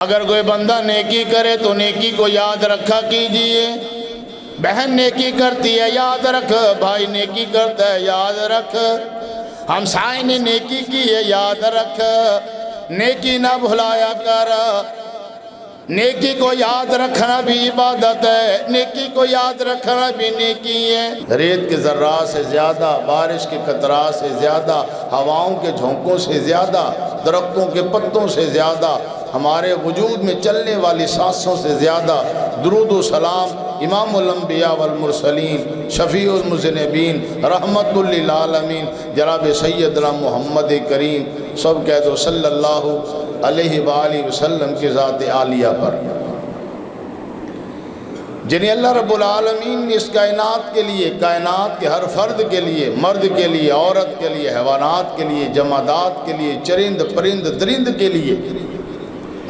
اگر کوئی بندہ نیکی کرے تو نیکی کو یاد رکھا کیجئے۔ بہن نیکی کرتی ہے یاد رکھ، بھائی نیکی کرتا ہے یاد رکھ، ہمسائے نے نیکی کی ہے یاد رکھ، نیکی نہ بھلایا کر۔ نیکی کو یاد رکھنا بھی عبادت ہے، نیکی کو یاد رکھنا بھی نیکی ہے۔ ریت کے ذرات سے زیادہ، بارش کے قطرات سے زیادہ، ہواؤں کے جھونکوں سے زیادہ، درختوں کے پتوں سے زیادہ، ہمارے وجود میں چلنے والی سانسوں سے زیادہ درود و سلام امام الانبیاء والمرسلین، شفیع المذنبین، رحمت للعالمین جناب سیدنا محمد کریم سب کہہ دو صلی اللہ علیہ وآلہ وسلم کی ذات عالیہ پر، جنہیں اللہ رب العالمین نے اس کائنات کے لیے، کائنات کے ہر فرد کے لیے، مرد کے لیے، عورت کے لیے، حیوانات کے لیے، جمادات کے لیے، چرند پرند درند کے لیے،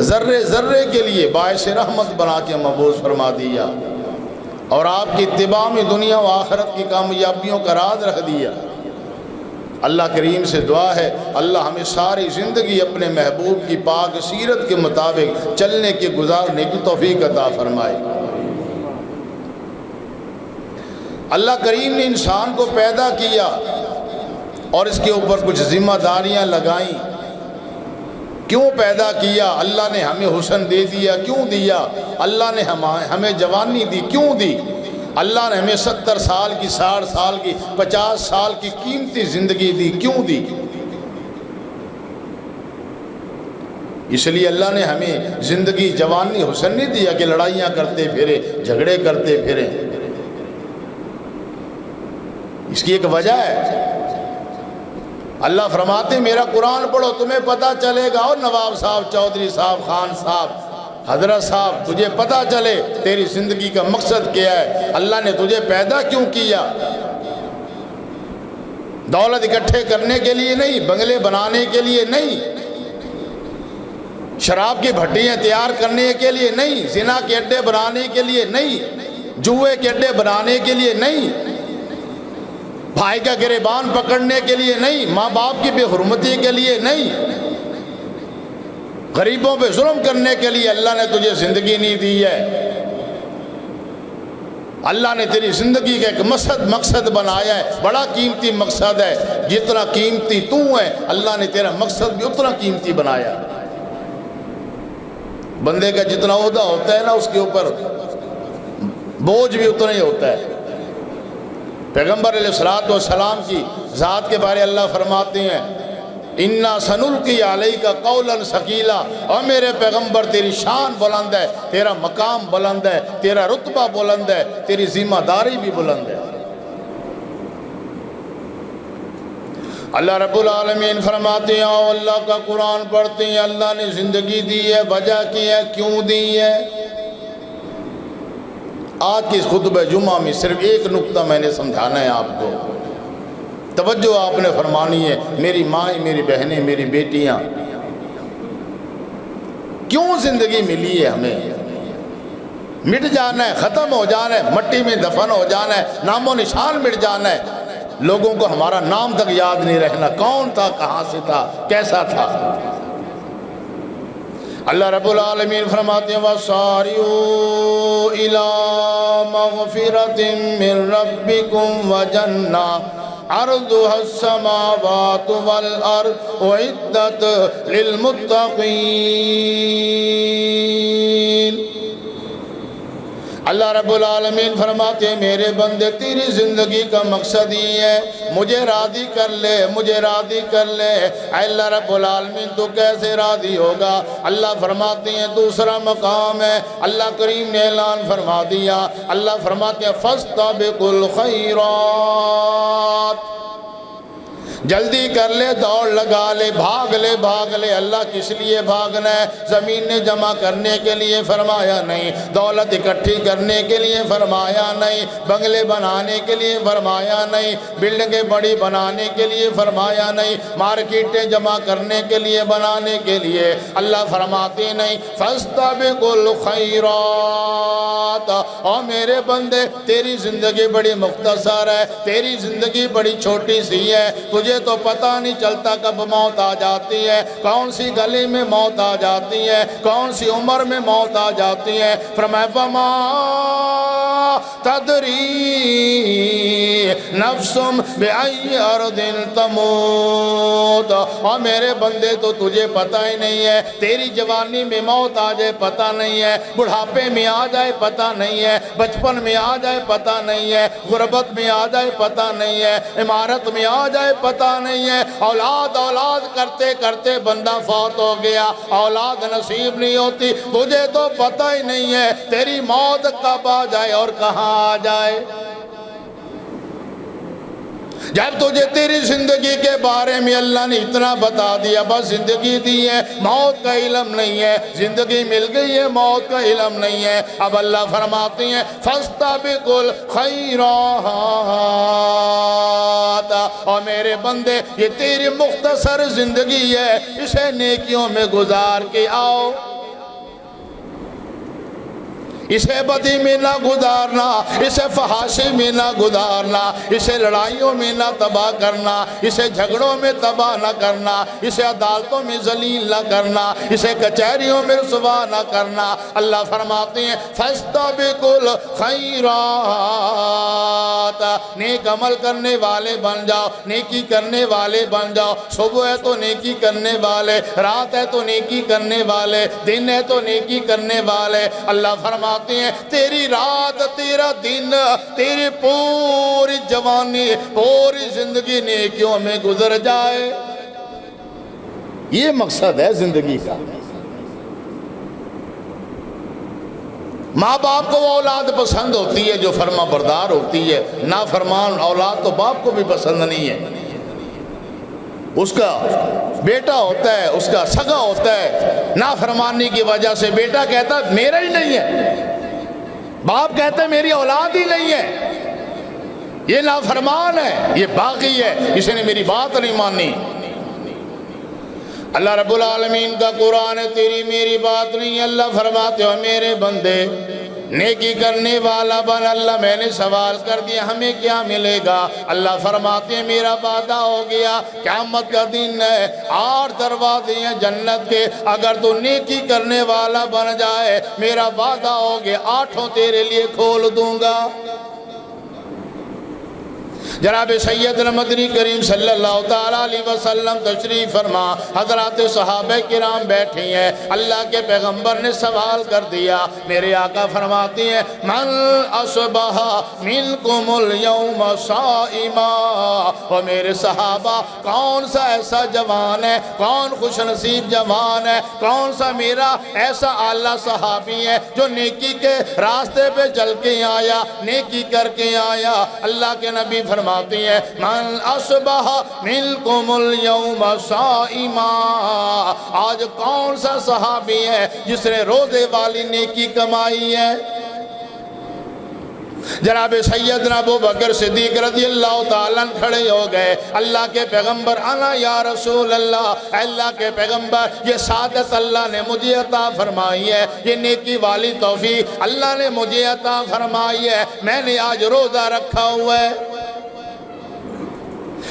ذرے ذرے کے لیے باعث رحمت بنا کے مبعوث فرما دیا، اور آپ کی اتباع میں دنیا و آخرت کی کامیابیوں کا راز رکھ دیا۔ اللہ کریم سے دعا ہے اللہ ہمیں ساری زندگی اپنے محبوب کی پاک سیرت کے مطابق چلنے کے گزارنے کی توفیق عطا فرمائے۔ اللہ کریم نے انسان کو پیدا کیا اور اس کے اوپر کچھ ذمہ داریاں لگائیں۔ کیوں پیدا کیا؟ اللہ نے ہمیں حسن دے دیا، کیوں دیا؟ اللہ نے ہمیں جوانی دی، کیوں دی؟ اللہ نے ہمیں 70 سال کی، 60 سال کی، 50 سال کی قیمتی زندگی دی، کیوں دی؟ اس لیے اللہ نے ہمیں زندگی جوانی حسن نہیں دیا کہ لڑائیاں کرتے پھرے، جھگڑے کرتے پھرے۔ اس کی ایک وجہ ہے، اللہ فرماتے میرا قرآن پڑھو تمہیں پتہ چلے گا، اور نواب صاحب، چودھری صاحب، خان صاحب، حضرت صاحب، تجھے پتہ چلے تیری زندگی کا مقصد کیا ہے، اللہ نے تجھے پیدا کیوں کیا؟ دولت اکٹھے کرنے کے لیے نہیں، بنگلے بنانے کے لیے نہیں، شراب کی بھٹیاں تیار کرنے کے لیے نہیں، زنا کے اڈے بنانے کے لیے نہیں، جوئے کے اڈے بنانے کے لیے نہیں، بھائی کا گریبان پکڑنے کے لیے نہیں، ماں باپ کی بے حرمتی کے لیے نہیں، غریبوں پہ ظلم کرنے کے لیے اللہ نے تجھے زندگی نہیں دی ہے۔ اللہ نے تیری زندگی کا ایک مقصد بنایا ہے، بڑا قیمتی مقصد ہے، جتنا قیمتی تو ہے اللہ نے تیرا مقصد بھی اتنا قیمتی بنایا۔ بندے کا جتنا عہدہ ہوتا ہے نا، اس کے اوپر بوجھ بھی اتنا ہی ہوتا ہے۔ پیغمبر علیہ السلام کی ذات کے بارے اللہ فرماتے ہیں اِنَّا سَنُلْقِي عَلَيْكَ قَوْلًا ثَقِيلًا، اور میرے پیغمبر تیری شان بلند ہے، تیرا مقام بلند ہے، تیرا رتبہ بلند ہے، تیری ذمہ داری بھی بلند ہے۔ اللہ رب العالمین فرماتے ہیں اور اللہ کا قرآن پڑھتے ہیں اللہ نے زندگی دی ہے، وجہ کی ہے، کیوں دی ہے۔ آج کی خطبہ جمعہ میں صرف ایک نقطہ میں نے سمجھانا ہے آپ کو، توجہ آپ نے فرمانی ہے، میری مائیں، میری بہنیں، میری بیٹیاں، کیوں زندگی ملی ہے ہمیں؟ مٹ جانا ہے، ختم ہو جانا ہے، مٹی میں دفن ہو جانا ہے، نام و نشان مٹ جانا ہے، لوگوں کو ہمارا نام تک یاد نہیں رہنا، کون تھا، کہاں سے تھا، کیسا تھا۔ اللہ رب العالمین فرماتے ہیں وَسَارِعُوا إِلَىٰ مَغْفِرَةٍ مِّن رَبِّكُمْ وَجَنَّةٍ عَرْضُهَا السَّمَاوَاتُ وَالْأَرْضُ أُعِدَّتْ لِلْمُتَّقِينَ۔ اللہ رب العالمین فرماتے ہیں میرے بندے تیری زندگی کا مقصد ہی ہے مجھے راضی کر لے، مجھے راضی کر لے۔ اے اللہ رب العالمین تو کیسے راضی ہوگا؟ اللہ فرماتے ہیں دوسرا مقام ہے، اللہ کریم نے اعلان فرما دیا، اللہ فرماتے ہیں فَاسْتَبِقُوا الْخَيْرَاتِ، جلدی کر لے، دوڑ لگا لے، بھاگ لے، بھاگ لے۔ اللہ کس لیے بھاگنا ہے؟ زمین نے جمع کرنے کے لیے فرمایا نہیں، دولت اکٹھی کرنے کے لیے فرمایا نہیں، بنگلے بنانے کے لیے فرمایا نہیں، بلڈنگیں بڑی بنانے کے لیے فرمایا نہیں، مارکیٹیں جمع کرنے کے لیے بنانے کے لیے اللہ فرماتے نہیں۔ فَاسْتَبِقُوا الْخَيْرَاتِ، اور میرے بندے تیری زندگی بڑی مختصر ہے، تیری زندگی بڑی چھوٹی سی ہے، تجھے تو پتہ نہیں چلتا کب موت آ جاتی ہے، کون سی گلی میں موت آ جاتی ہے، کون سی عمر میں موت آ جاتی ہے۔ فرمایا وما تدری نفس بأی ارض تموت، اور میرے بندے تو تجھے پتہ ہی نہیں ہے، تیری جوانی میں موت آ جائے پتہ نہیں ہے، بڑھاپے میں آ جائے پتہ نہیں ہے، بچپن میں آ جائے پتہ نہیں ہے، غربت میں آ جائے پتہ نہیں ہے، عمارت میں آ جائے پتہ نہیں ہے، اولاد کرتے کرتے بندہ فوت ہو گیا، اولاد نصیب نہیں ہوتی، تجھے تو پتہ ہی نہیں ہے تیری موت کب آ جائے اور کہاں آ جائے۔ جب تجھے تیری زندگی کے بارے میں اللہ نے اتنا بتا دیا، بس زندگی دی ہے، موت کا علم نہیں ہے، زندگی مل گئی ہے، موت کا علم نہیں ہے، اب اللہ فرماتے ہیں فَاسْتَبِقُوا الْخَيْرَاتِ، اور میرے بندے یہ تیری مختصر زندگی ہے، اسے نیکیوں میں گزار کے آؤ، اسے بدی میں نہ گزارنا، اسے فحاشی میں نہ گزارنا، اسے لڑائیوں میں نہ تباہ کرنا، اسے جھگڑوں میں تباہ نہ کرنا، اسے عدالتوں میں ذلیل نہ کرنا، اسے کچہریوں میں رسوا نہ کرنا۔ اللہ فرماتے ہیں فَاسْتَبِقُوا الْخَيْرَاتِ، نیک عمل کرنے والے بن جاؤ، نیکی کرنے والے بن جاؤ، صبح ہے تو نیکی کرنے والے، رات ہے تو نیکی کرنے والے، دن ہے تو نیکی کرنے والے۔ اللہ فرماتے ہیں تیری رات، تیرا دن، تیری پوری جوانی، پوری زندگی نیکیوں میں گزر جائے، یہ مقصد ہے زندگی کا۔ ماں باپ کو وہ اولاد پسند ہوتی ہے جو فرما بردار ہوتی ہے، نافرمان اولاد تو باپ کو بھی پسند نہیں ہے۔ اس کا بیٹا ہوتا ہے، اس کا سگا ہوتا ہے، نافرمانی کی وجہ سے بیٹا کہتا ہے میرا ہی نہیں ہے، باپ کہتا ہے میری اولاد ہی نہیں ہے، یہ نافرمان ہے، یہ باغی ہے، اس نے میری بات نہیں مانی۔ اللہ رب العالمین کا قرآن ہے تیری میری بات نہیں ہے۔ اللہ فرماتے ہو میرے بندے نیکی کرنے والا بن، اللہ میں نے سوال کر دیا ہمیں کیا ملے گا؟ اللہ فرماتے ہیں میرا وعدہ ہو گیا، قیامت کا دن ہے، 8 دروازے ہیں جنت کے، اگر تو نیکی کرنے والا بن جائے میرا وعدہ ہو گیا 8 تیرے لیے کھول دوں گا۔ جناب سیدنا مدنی کریم صلی اللہ تعالیٰ علیہ وسلم تشریف فرما، حضرات صحابہ کرام بیٹھے ہیں، اللہ کے پیغمبر نے سوال کر دیا، میرے آقا فرماتے ہیں من اصبح منکم اليوم صائما، اور میرے صحابہ کون سا ایسا جوان ہے، کون خوش نصیب جوان ہے، کون سا میرا ایسا اعلیٰ صحابی ہے جو نیکی کے راستے پہ چل کے آیا، نیکی کر کے آیا۔ اللہ کے نبی فرماتے ہیں من اصبح منکم اليوم صائما، آج کون سا صحابی ہے جس نے روزے والی نیکی کمائی ہے؟ جناب سیدنا ابو بکر صدیق رضی اللہ تعالیٰ کھڑے ہو گئے، اللہ کے پیغمبر انا یا رسول اللہ، اللہ کے پیغمبر یہ سعادت اللہ نے مجھے عطا فرمائی ہے، یہ نیکی والی توفیق اللہ نے مجھے عطا فرمائی ہے، میں نے آج روزہ رکھا ہوا ہے۔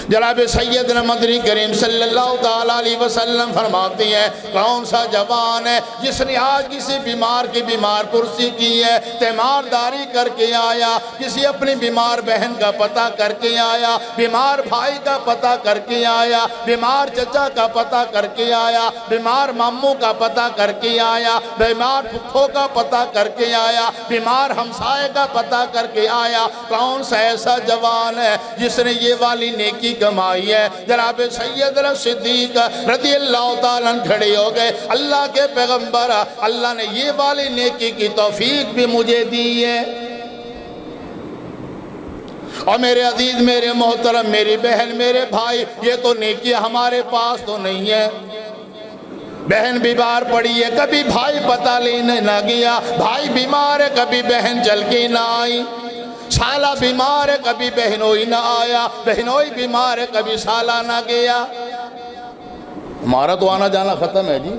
جناب سیدنا مدنی کریم صلی اللہ تعالیٰ علیہ وسلم فرماتے ہیں کون سا جوان ہے جس نے آج کسی بیمار کی بیمار پرسی کی ہے، تیمارداری کر کے آیا، کسی اپنی بیمار بہن کا پتہ کر کے آیا، بیمار بھائی کا پتہ کر کے آیا، بیمار چچا کا پتہ کر کے آیا، بیمار ماموں کا پتہ کر کے آیا، بیمار پھپھو کا پتہ کر کے آیا، بیمار ہمسائے کا پتہ کر کے آیا، کون سا ایسا جوان ہے جس نے یہ والی نیکی کمائی ہے؟ جناب سیدنا صدیق رضی اللہ تعالیٰ کھڑے ہو گئے، اللہ کے پیغمبر اللہ نے یہ والی نیکی کی توفیق بھی مجھے دی ہے۔ اور میرے عزیز، میرے محترم، میری بہن، میرے بھائی، یہ تو نیکی ہمارے پاس تو نہیں ہے۔ بہن بیمار پڑی ہے، کبھی بھائی پتہ لینے نہ گیا، بھائی بیمار ہے کبھی بہن چل کے نہ آئی، سالہ بیمار ہے کبھی بہنوئی نہ آیا، بہنوئی بیمار ہے کبھی سالہ نہ گیا۔ ہمارا تو آنا جانا ختم ہے جی،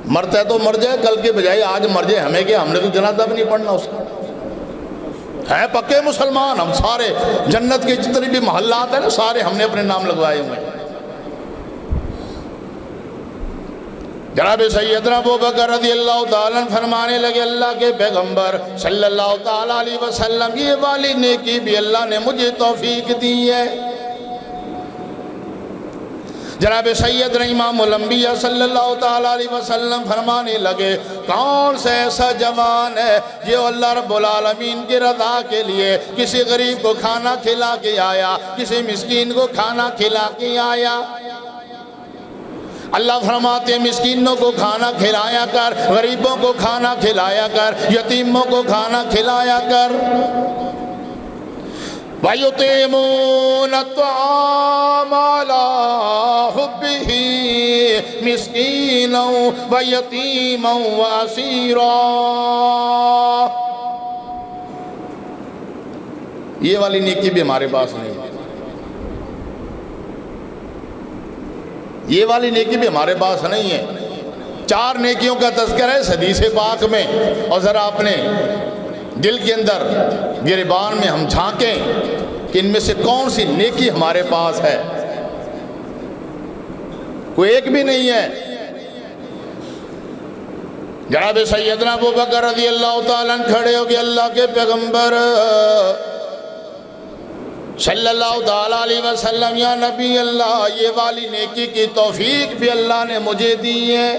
مرتا ہے تو مر جائے، کل کے بجائے آج مر جائے ہمیں کیا، ہم نے تو جنازہ بھی نہیں پڑھنا اس کا، ہے پکے مسلمان ہم سارے، جنت کے جتنے بھی محلات ہیں نا سارے ہم نے اپنے نام لگوائے ہوئے ہیں۔ جناب سیدنا ابوبکر رضی اللہ تعالیٰ عنہ فرمانے لگے اللہ کے پیغمبر صلی اللہ تعالیٰ علیہ وسلم یہ والی نیکی بھی اللہ نے مجھے توفیق دی ہے۔ جناب سیدنا امام الانبیاء صلی اللہ تعالیٰ علیہ وسلم فرمانے لگے کون سا ایسا جوان ہے جو اللہ رب العالمین کی رضا کے لیے کسی غریب کو کھانا کھلا کے آیا، کسی مسکین کو کھانا کھلا کے آیا۔ اللہ فرماتے ہیں مسکینوں کو کھانا کھلایا کر، غریبوں کو کھانا کھلایا کر، یتیموں کو کھانا کھلایا کر۔ وَيُطِعِمُونَ الطَّعَامَ عَلَىٰ حُبِّهِ مِسْكِينًا وَيَتِيمًا وَأَسِيرًا۔ یہ والی نیکی بھی ہمارے پاس نہیں ہے، یہ والی نیکی بھی ہمارے پاس نہیں ہے۔ 4 نیکیوں کا تذکرہ ہے اس حدیث پاک میں، اور ذرا اپنے دل کے اندر گریبان میں ہم جھانکیں کہ ان میں سے کون سی نیکی ہمارے پاس ہے۔ کوئی ایک بھی نہیں ہے۔ جناب سیدنا ابوبکر رضی اللہ تعالیٰ عنہ کھڑے ہو گئے اللہ کے پیغمبر صلی اللہ تعالیٰ علیہ وسلم یا نبی اللہ یہ والی نیکی کی توفیق بھی اللہ نے مجھے دی ہے،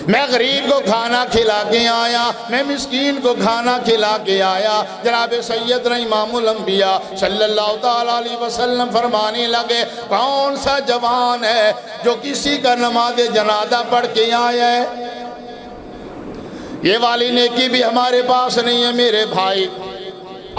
میں غریب کو کھانا کھلا کے آیا، میں مسکین کو کھانا کھلا کے آیا۔ جناب سیدنا امام الانبیاء صلی اللہ تعالیٰ علیہ وسلم فرمانے لگے کون سا جوان ہے جو کسی کا نماز جنازہ پڑھ کے آیا ہے۔ یہ والی نیکی بھی ہمارے پاس نہیں ہے میرے بھائی۔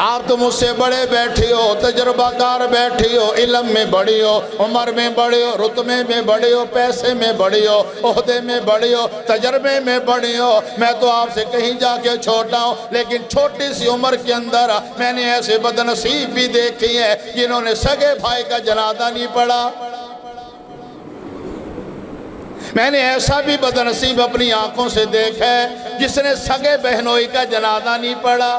آپ تو مجھ سے بڑے بیٹھے ہو، تجربہ کار بیٹھے ہو، علم میں بڑے ہو، عمر میں بڑے ہو، رتبے میں بڑے ہو، پیسے میں بڑے ہو، عہدے میں بڑے ہو، تجربے میں بڑے ہو۔ میں تو آپ سے کہیں جا کے چھوٹا ہوں، لیکن چھوٹی سی عمر کے اندر میں نے ایسے بدنصیب بھی دیکھی ہیں جنہوں نے سگے بھائی کا جنازہ نہیں پڑھا۔ میں نے ایسا بھی بدنصیب اپنی آنکھوں سے دیکھا ہے جس نے سگے بہنوئی کا جنازہ نہیں پڑھا۔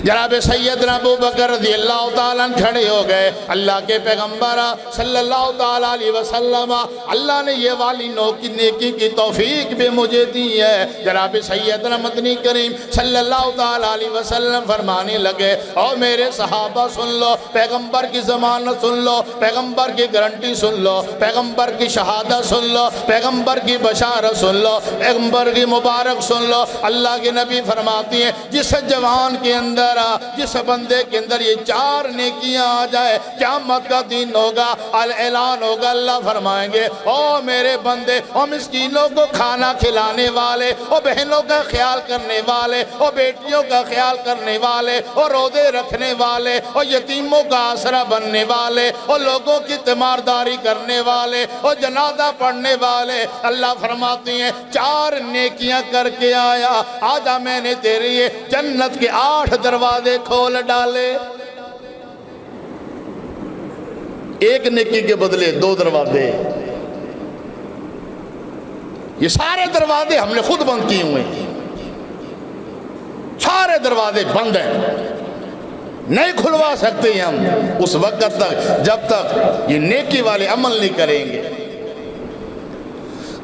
جناب سیدنا ابوبکر رضی اللہ تعالیٰ عنہ کھڑے ہو گئے اللہ کے پیغمبر صلی اللہ تعالیٰ علیہ وسلم اللہ نے یہ والی نیکی کی توفیق بھی مجھے دی ہے۔ جناب سیدنا مدنی کریم صلی اللہ تعالیٰ علیہ وسلم فرمانے لگے اور میرے صحابہ سن لو، پیغمبر کی ضمانت سن لو، پیغمبر کی گارنٹی سن لو، پیغمبر کی شہادت سن لو، پیغمبر کی بشارت سن لو، پیغمبر کی مبارک سن لو۔ اللہ کے نبی فرماتی ہیں جس جوان کے اندر جس بندے کے اندر یہ 4 نیکیاں آ جائے قیامت کا دن ہوگا، اعلان ہوگا، اللہ فرمائیں گے او میرے بندے، او مسکینوں کو کھانا کھلانے والے، او بہنوں کا خیال کرنے والے، او بیٹیوں کا خیال کرنے والے، او روزے رکھنے والے، او یتیموں کا آسرا بننے والے، او لوگوں کی تیمارداری کرنے والے، او جنازہ پڑھنے والے، اللہ فرماتی ہیں 4 نیکیاں کر کے آیا، آجا میں نے تیرے یہ جنت کے 8 دروازے کھول ڈالے۔ ایک نیکی کے بدلے 2 دروازے، یہ سارے دروازے ہم نے خود بند کیے ہوئے ہیں، سارے دروازے بند ہیں، نہیں کھلوا سکتے ہیں ہم اس وقت تک جب تک یہ نیکی والے عمل نہیں کریں گے۔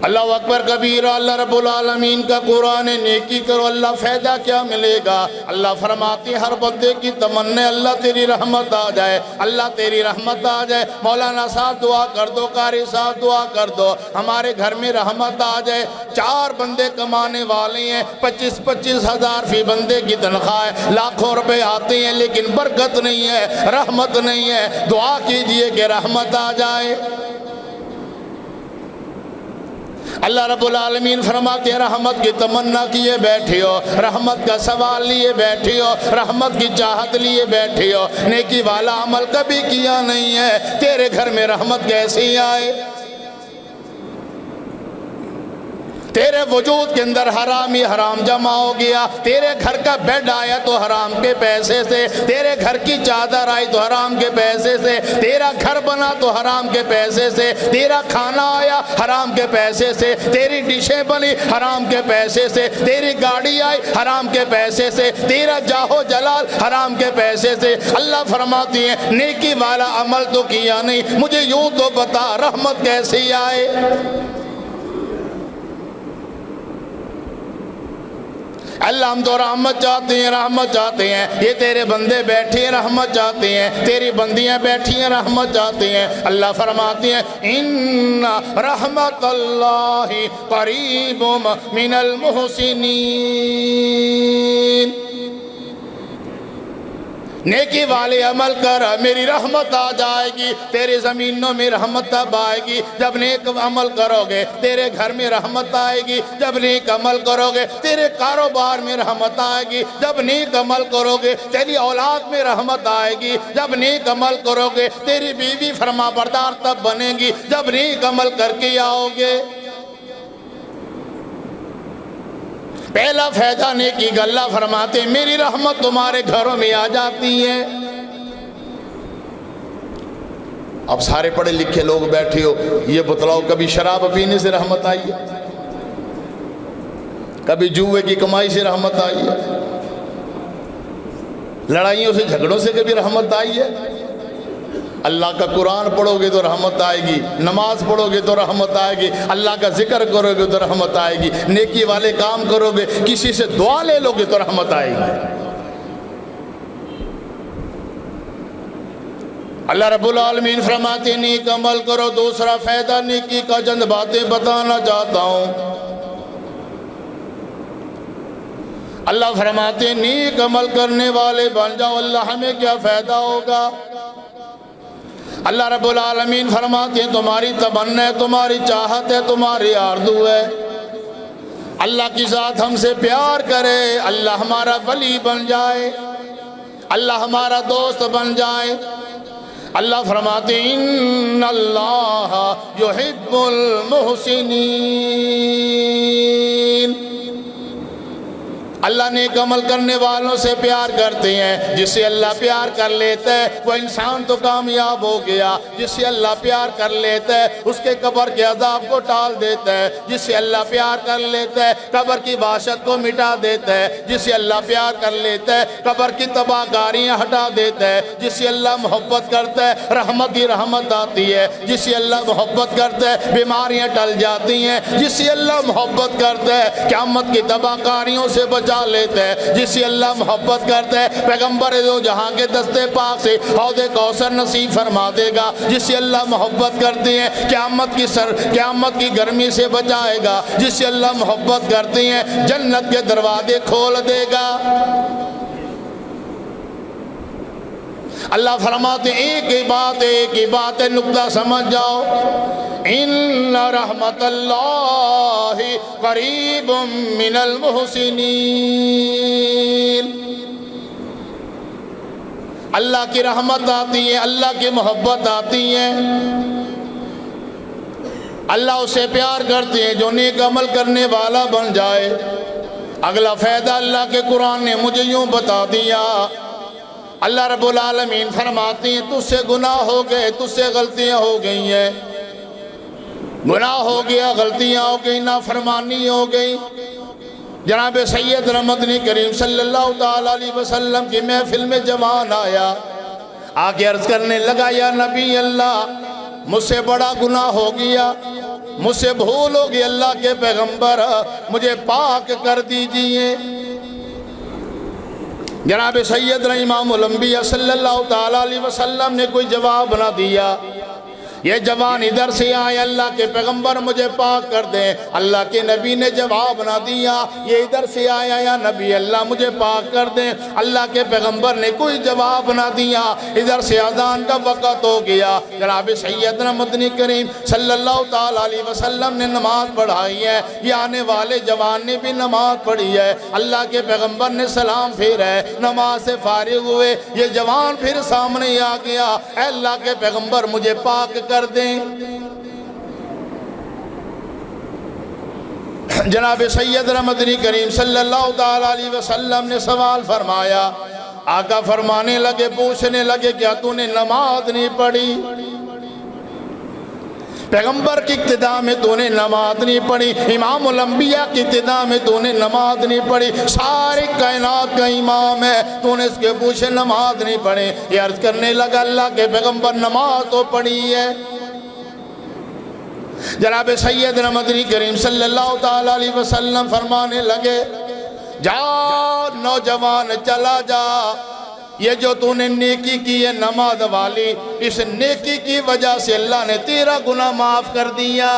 اللہ اکبر کبیرہ، اللہ رب العالمین کا قرآن نیکی کرو، اللہ فائدہ کیا ملے گا؟ اللہ فرماتے ہیں ہر بندے کی تمنا اللہ تیری رحمت آ جائے، اللہ تیری رحمت آ جائے۔ مولانا صاحب دعا کر دو، قاری صاحب دعا کر دو، ہمارے گھر میں رحمت آ جائے۔ 4 بندے کمانے والے ہیں، 25-25 ہزار فی بندے کی تنخواہ ہے، لاکھوں روپے آتے ہیں لیکن برکت نہیں ہے، رحمت نہیں ہے۔ دعا کیجئے کہ رحمت آ جائے۔ اللہ رب العالمین فرماتے ہیں رحمت کی تمنا کیے بیٹھے ہو، رحمت کا سوال لیے بیٹھے ہو، رحمت کی چاہت لیے بیٹھے ہو، نیکی والا عمل کبھی کیا نہیں ہے، تیرے گھر میں رحمت کیسے آئے؟ تیرے وجود کے اندر حرام ہی حرام جمع ہو گیا، تیرے گھر کا بیڈ آیا تو حرام کے پیسے سے، تیرے گھر کی چادر آئی تو حرام کے پیسے سے، تیرا گھر بنا تو حرام کے پیسے سے، تیرا کھانا آیا حرام کے پیسے سے، تیری ڈشیں بنی حرام کے پیسے سے، تیری گاڑی آئی حرام کے پیسے سے، تیرا جاہو جلال حرام کے پیسے سے۔ اللہ فرماتی ہیں نیکی والا عمل تو کیا نہیں، مجھے یوں تو بتا رحمت کیسی آئے؟ اللہ ہم تو رحمت چاہتے ہیں، رحمت چاہتے ہیں، یہ تیرے بندے بیٹھے ہیں رحمت چاہتے ہیں، تیری بندیاں بیٹھی ہیں رحمت چاہتے ہیں۔ اللہ فرماتی ہیں ان رحمت اللہ قریب من المحسنین، نیکی والے عمل کر میری رحمت آ جائے گی، تیرے زمینوں میں رحمت اب آئے گی جب نیک عمل کرو گے، تیرے گھر میں رحمت آئے گی جب نیک عمل کرو گے، تیرے کاروبار میں رحمت آئے گی جب نیک عمل کرو گے، تیری اولاد میں رحمت آئے گی جب نیک عمل کرو گے، تیری بیوی فرما بردار تب بنے گی جب نیک عمل کر کے آؤ گے۔ پہلا فائدہ نیکی کا، اللہ فرماتے ہیں میری رحمت تمہارے گھروں میں آ جاتی ہے۔ اب سارے پڑھے لکھے لوگ بیٹھے ہو، یہ بتلاؤ کبھی شراب پینے سے رحمت آئی ہے؟ کبھی جوئے کی کمائی سے رحمت آئی ہے؟ لڑائیوں سے جھگڑوں سے کبھی رحمت آئی ہے؟ اللہ کا قرآن پڑھو گے تو رحمت آئے گی، نماز پڑھو گے تو رحمت آئے گی، اللہ کا ذکر کرو گے تو رحمت آئے گی، نیکی والے کام کرو گے، کسی سے دعا لے لو گے تو رحمت آئے گی۔ اللہ رب العالمین فرماتے ہیں نیک عمل کرو۔ دوسرا فائدہ نیکی کا چند باتیں بتانا چاہتا ہوں۔ اللہ فرماتے ہیں نیک عمل کرنے والے بن جاؤ، اللہ ہمیں کیا فائدہ ہوگا؟ اللہ رب العالمین فرماتے ہیں تمہاری تمنا ہے، تمہاری چاہت ہے، تمہاری آرزو ہے، اللہ کی ذات ہم سے پیار کرے، اللہ ہمارا ولی بن جائے، اللہ ہمارا دوست بن جائے۔ اللہ فرماتے ہیں ان اللہ یحب المحسنین، اللہ نیک عمل کرنے والوں سے پیار کرتے ہیں۔ جس سے اللہ پیار کر لیتا ہے وہ انسان تو کامیاب ہو گیا، جس سے اللہ پیار کر لیتا ہے اس کے قبر کے عذاب کو ٹال دیتا ہے، جس سے اللہ پیار کر لیتا ہے قبر کی وحشت کو مٹا دیتا ہے، جس سے اللہ پیار کر لیتا ہے قبر کی تباہ کاریاں ہٹا دیتا ہے، جس سے اللہ محبت کرتا ہے رحمت ہی رحمت آتی ہے، جس سے اللہ محبت کرتا ہے بیماریاں ٹل جاتی ہیں، جس سے اللہ محبت کرتا ہے قیامت کی تباہ کاریوں سے بچا لیتا ہے، جس سے اللہ محبت کرتا ہے پیغمبر دو جہاں کے دستے پاک سے حوض کوثر نصیب فرما دے گا، جس سے اللہ محبت کرتے ہیں قیامت کی گرمی سے بچائے گا، جس سے اللہ محبت کرتے ہیں جنت کے دروازے کھول دے گا۔ اللہ فرماتے ہیں ایک ہی بات ہے، نقطہ سمجھ جاؤ، ان رحمت اللہ قریب من المحسنین، اللہ کی رحمت آتی ہے، اللہ کی محبت آتی ہے، اللہ اسے پیار کرتے ہیں جو نیک عمل کرنے والا بن جائے۔ اگلا فائدہ اللہ کے قرآن نے مجھے یوں بتا دیا، اللہ رب العالمین فرماتے ہیں تجھ سے گناہ ہو گئے، تجھ سے غلطیاں ہو گئی ہیں، گناہ ہو گیا، غلطیاں ہو گئی، نافرمانی ہو گئی۔ جناب سیدنا مدنی کریم صلی اللہ تعالیٰ علیہ وسلم کی محفل میں جوان آیا، آگے عرض کرنے لگا یا نبی اللہ مجھ سے بڑا گناہ ہو گیا، مجھ سے بھول ہو گئی، اللہ کے پیغمبر مجھے پاک کر دیجئے۔ جناب سیدنا امام الانبیاء صلی اللہ تعالیٰ علیہ وسلم نے کوئی جواب نہ دیا، یہ جوان ادھر سے آئے اللہ کے پیغمبر مجھے پاک کر دیں، اللہ کے نبی نے جواب نہ دیا، یہ ادھر سے آیا یا نبی اللہ مجھے پاک کر دیں، اللہ کے پیغمبر نے کوئی جواب نہ دیا، ادھر سے اذان کا وقت ہو گیا، جناب سیدنا مدنی کریم صلی اللہ تعالیٰ علیہ وسلم نے نماز پڑھائی ہے، یہ آنے والے جوان نے بھی نماز پڑھی ہے، اللہ کے پیغمبر نے سلام پھیرا ہے، نماز سے فارغ ہوئے، یہ جوان پھر سامنے آ گیا، اے اللہ کے پیغمبر مجھے پاک کر دیں۔ جناب سیدنا مدنی کریم صلی اللہ تعالیٰ علیہ وسلم نے سوال فرمایا، آقا فرمانے لگے، پوچھنے لگے کیا تو نے نماز نہیں پڑھی؟ پیغمبر کی اقتداء میں تو نے نماز نہیں پڑھی، امام الانبیاء کی اقتداء میں تو نے نماز نہیں پڑھی، ساری کائنات کا امام ہے، تو نے اس کے پوچھے نماز نہیں پڑھی۔ یہ عرض کرنے لگا اللہ کے پیغمبر نماز تو پڑھی ہے۔ جناب سیدنا مدنی کریم صلی اللہ تعالیٰ علیہ وسلم فرمانے لگے، جا نوجوان چلا جا، یہ جو تو نے نیکی کی ہے نماز والی، اس نیکی کی وجہ سے اللہ نے تیرا گناہ معاف کر دیا۔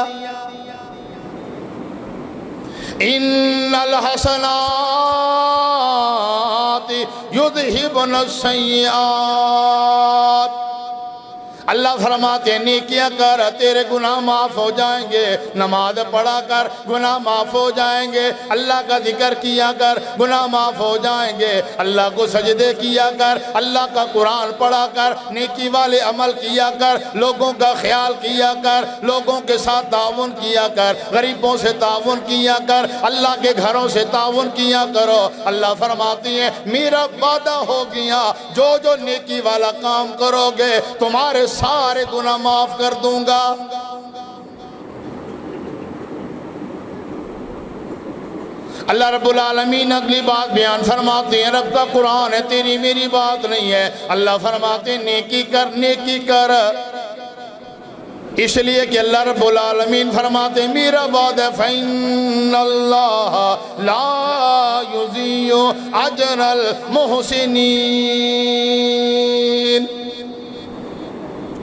ان الحسنات یذہبن السیئات، اللہ فرماتے ہیں نیکیاں کر تیرے گناہ معاف ہو جائیں گے، نماز پڑھا کر گناہ معاف ہو جائیں گے، اللہ کا ذکر کیا کر گناہ معاف ہو جائیں گے، اللہ کو سجدے کیا کر، اللہ کا قرآن پڑھا کر، نیکی والے عمل کیا کر، لوگوں کا خیال کیا کر، لوگوں کے ساتھ تعاون کیا کر، غریبوں سے تعاون کیا کر، اللہ کے گھروں سے تعاون کیا کرو۔ اللہ فرماتی ہیں میرا وعدہ ہو گیا، جو جو نیکی والا کام کرو گے تمہارے سارے گناہ معاف کر دوں گا۔ اللہ رب العالمین اگلی بات بیان فرماتے ہیں، رب کا قرآن ہے، تیری میری بات نہیں ہے۔ اللہ فرماتے ہیں نیکی کر، نیکی کر، اس لیے کہ اللہ رب العالمین فرماتے ہیں میرا وعدہ فَإِنَّ اللَّهَ لَا يُضِيعُ أَجْرَ الْمُحْسِنِينَ،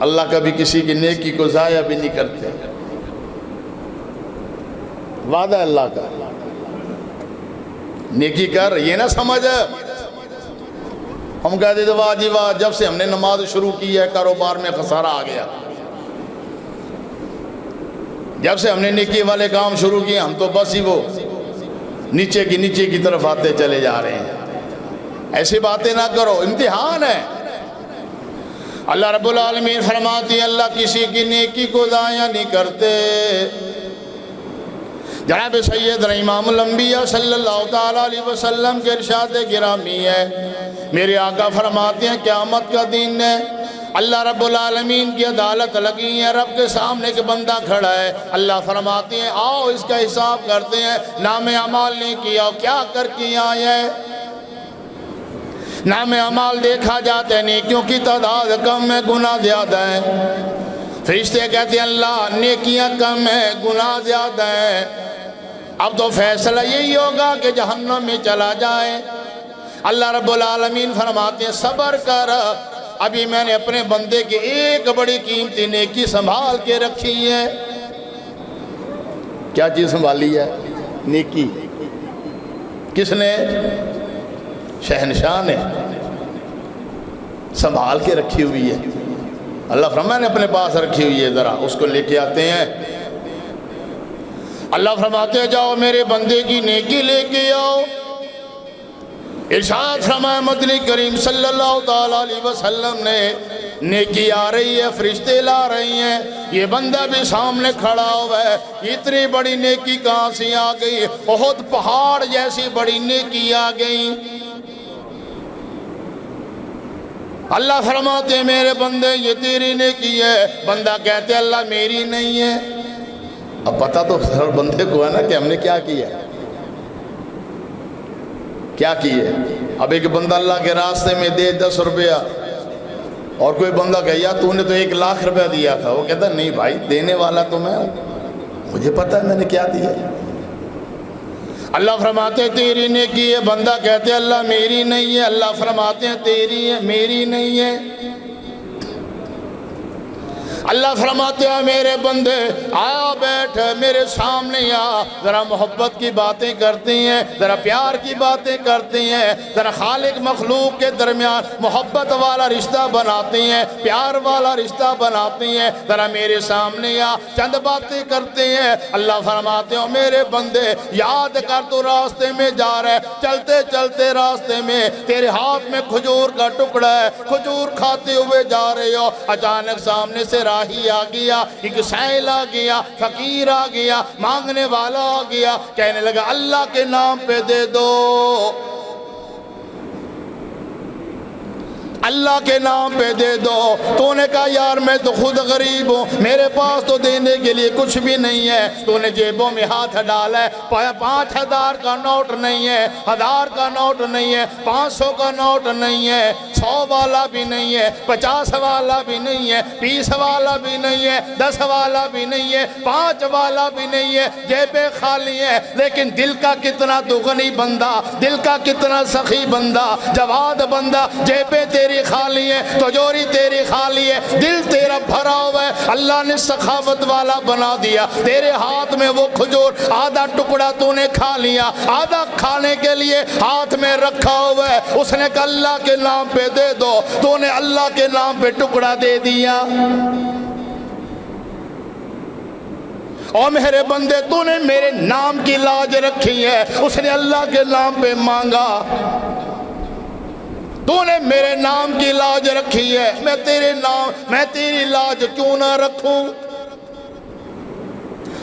اللہ کبھی کسی کی نیکی کو ضائع بھی نہیں کرتے، وعدہ اللہ کا۔ نیکی کر، یہ نہ سمجھ ہم کہتے تھے واہ جی واہ، جب سے ہم نے نماز شروع کی ہے کاروبار میں خسارہ آ گیا، جب سے ہم نے نیکی والے کام شروع کیے ہم تو بس ہی وہ نیچے کی طرف آتے چلے جا رہے ہیں۔ ایسی باتیں نہ کرو، امتحان ہے۔ اللہ رب العالمین فرماتی ہیں اللہ کسی کی نیکی کو ضائع نہیں کرتے۔ جناب سیدنا امام الانبیاء صلی اللہ تعالیٰ علیہ وسلم کے ارشاد گرامی ہے، میرے آقا فرماتے ہیں قیامت کا دن ہے، اللہ رب العالمین کی عدالت لگی ہے، رب کے سامنے ایک بندہ کھڑا ہے، اللہ فرماتے ہیں آؤ اس کا حساب کرتے ہیں، نام اعمال نہیں کیا، کیا کر کے آئے ہیں؟ نام اعمال دیکھا جاتا ہے، نیکیوں کی تعداد کم ہے، گناہ زیادہ ہے۔ فرشتے کہتے ہیں اللہ نیکیاں کم ہے، گناہ زیادہ ہے، اب تو فیصلہ یہی ہوگا کہ جہنم میں چلا جائے۔ اللہ رب العالمین فرماتے ہیں صبر کر، ابھی میں نے اپنے بندے کی ایک بڑی قیمتی نیکی سنبھال کے رکھی ہے۔ کیا چیز سنبھالی ہے؟ نیکی۔ کس نے؟ شہنشاہ نے سنبھال کے رکھی ہوئی ہے۔ اللہ فرمایا نے اپنے پاس رکھی ہوئی ہے، ذرا اس کو لے کے آتے ہیں۔ اللہ فرماتے ہیں جاؤ میرے بندے کی نیکی لے کے آؤ۔ ارشاد فرمایا مدنی کریم صلی اللہ تعالیٰ علیہ وسلم نے نیکی آ رہی ہے، فرشتے لا رہی ہیں، یہ بندہ بھی سامنے کھڑا ہوا ہے، اتنی بڑی نیکی کہاں سے آ گئی؟ احد پہاڑ جیسی بڑی نیکی آ گئی۔ اللہ فرماتے ہیں میرے بندے یہ تیری نیکی ہے، بندہ کہتے ہیں اللہ میری نہیں ہے۔ اب پتہ تو ہر بندے کو ہے نا کہ ہم نے کیا کیا ہے، کیا کیے۔ اب ایک بندہ اللہ کے راستے میں دے 10 روپیہ، اور کوئی بندہ کہے یا تو نے تو 1 لاکھ روپیہ دیا تھا، وہ کہتا نہیں بھائی دینے والا تو میں ہوں، مجھے پتہ ہے میں نے کیا دیا۔ اللہ فرماتے ہیں تیری نیکی ہے، بندہ کہتے ہیں اللہ میری نہیں ہے، اللہ فرماتے ہیں تیری ہے میری نہیں ہے۔ اللہ فرماتے ہیں میرے بندے آیا بیٹھ میرے سامنے آ، ذرا محبت کی باتیں کرتے ہیں، ذرا پیار کی باتیں کرتے ہیں، ذرا خالق مخلوق کے درمیان محبت والا رشتہ بناتے ہیں، پیار والا رشتہ بناتے ہیں، ذرا میرے سامنے آ، چند باتیں کرتے ہیں۔ اللہ فرماتے ہیں میرے بندے یاد کر تو راستے میں جا رہے، چلتے چلتے راستے میں تیرے ہاتھ میں کھجور کا ٹکڑا ہے، کھجور کھاتے ہوئے جا رہے ہو، اچانک سامنے سے راہی آ گیا، ایک سائل آ گیا، فقیر آ گیا، مانگنے والا آ گیا، کہنے لگا اللہ کے نام پہ دے دو، اللہ کے نام پہ دے دو۔ تو نے کہا یار میں تو خود غریب ہوں، میرے پاس تو دینے کے لیے کچھ بھی نہیں ہے۔ تو نے جیبوں میں ہاتھ ڈالا ہے، 5,000 کا نوٹ نہیں ہے، 1000 کا نوٹ نہیں ہے، 500 کا نوٹ نہیں ہے، 100 والا بھی نہیں ہے، 50 والا بھی نہیں ہے، 20 والا بھی نہیں ہے، 10 والا بھی نہیں ہے، 5 والا بھی نہیں ہے، جیبیں خالی ہیں۔ لیکن دل کا کتنا تو غنی بندہ، دل کا کتنا سخی بندہ، جواد بندہ، جیبیں تیری خالی ہے، تجوری تیری خالی ہے، دل تیرا بھرا ہوا ہے، اللہ نے سخاوت والا بنا دیا۔ تیرے ہاتھ میں وہ کھجور آدھا ٹکڑا تو نے کھا لیا، آدھا کھانے کے لیے ہاتھ میں رکھا ہوا ہے۔ اس نے کہا اللہ کے نام پہ دے دو، تو نے اللہ کے نام پہ ٹکڑا دے دیا۔ اور میرے بندے تو نے میرے نام کی لاج رکھی ہے، اس نے اللہ کے نام پہ مانگا، تو نے میرے نام کی لاج رکھی ہے، میں تیری لاج کیوں نہ رکھوں؟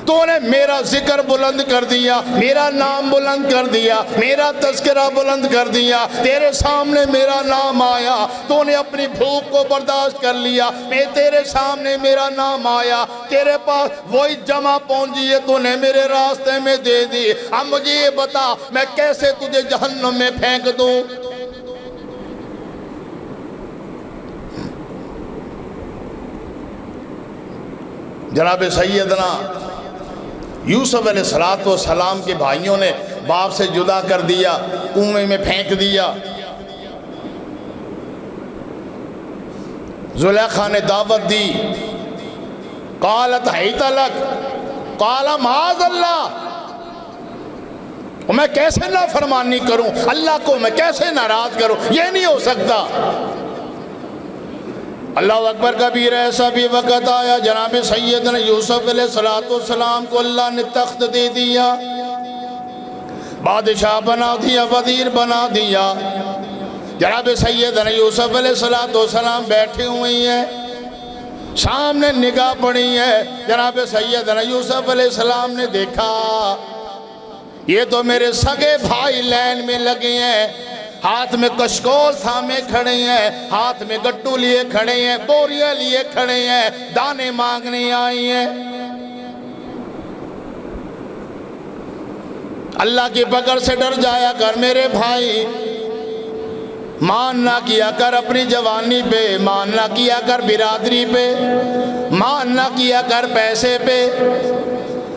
تو نے میرا ذکر بلند کر دیا، میرا نام بلند کر دیا، میرا تذکرہ بلند کر دیا، تیرے سامنے میرا نام آیا، تو نے اپنی بھوک کو برداشت کر لیا، میں تیرے سامنے میرا نام آیا، تیرے پاس وہی جمع پونجی ہے تو نے میرے راستے میں دے دی۔ اب مجھے یہ بتا میں کیسے تجھے جہنم میں پھینک دوں؟ جناب سیدنا یوسف علیہ السلام کے بھائیوں نے باپ سے جدا کر دیا، کنویں میں پھینک دیا۔ زلیخا نے دعوت دی، قالت حیت لک، قال معاذ اللہ، میں کیسے نافرمانی کروں، اللہ کو میں کیسے ناراض کروں، یہ نہیں ہو سکتا۔ اللہ اکبر کبیر۔ ایسا بھی وقت آیا جناب سیدنا یوسف علیہ السلام کو اللہ نے تخت دے دیا، بادشاہ بنا دیا، وزیر بنا دیا۔ جناب سیدنا یوسف علیہ السلام بیٹھے ہوئے ہیں، سامنے نگاہ پڑی ہے، جناب سیدنا یوسف علیہ السلام نے دیکھا یہ تو میرے سگے بھائی لین میں لگے ہیں، ہاتھ میں کشکول تھامے کھڑے ہیں، ہاتھ میں گٹو لیے کھڑے ہیں، بوریاں لیے کھڑے ہیں، دانے مانگنے آئی ہیں۔ اللہ کی پکڑ سے ڈر جایا کر میرے بھائی، مان نہ کیا کر اپنی جوانی پہ، مان نہ کیا کر برادری پہ، مان نہ کیا کر پیسے پہ۔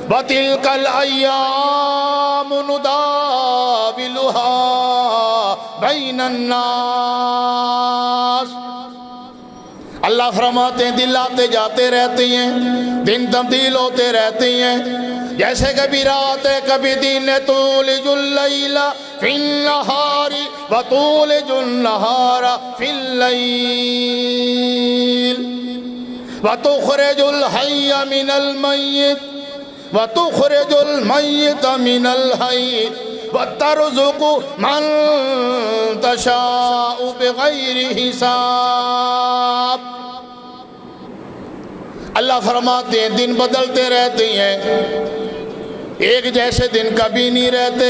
وَتِلْكَ الْأَيَّامُ نُدَاوِلُهَا بَيْنَ النَّاسِ۔ اللہ فرماتے ہیں دن آتے جاتے رہتے ہیں، دن تبدیل ہوتے رہتے ہیں، جیسے کبھی رات ہے کبھی دن ہے۔ تولج اللیل فی النہار وتولج النہار فی اللیل وتخرج الحی من المیت وَتُخْرِجُ الْمَيِّتَ مِنَ الْحَيِّ وَتَرْزُقُ مَنْ تَشَاءُ بِغَيْرِ حساب۔ اللہ فرماتے ہیں دن بدلتے رہتے ہیں، ایک جیسے دن کبھی نہیں رہتے۔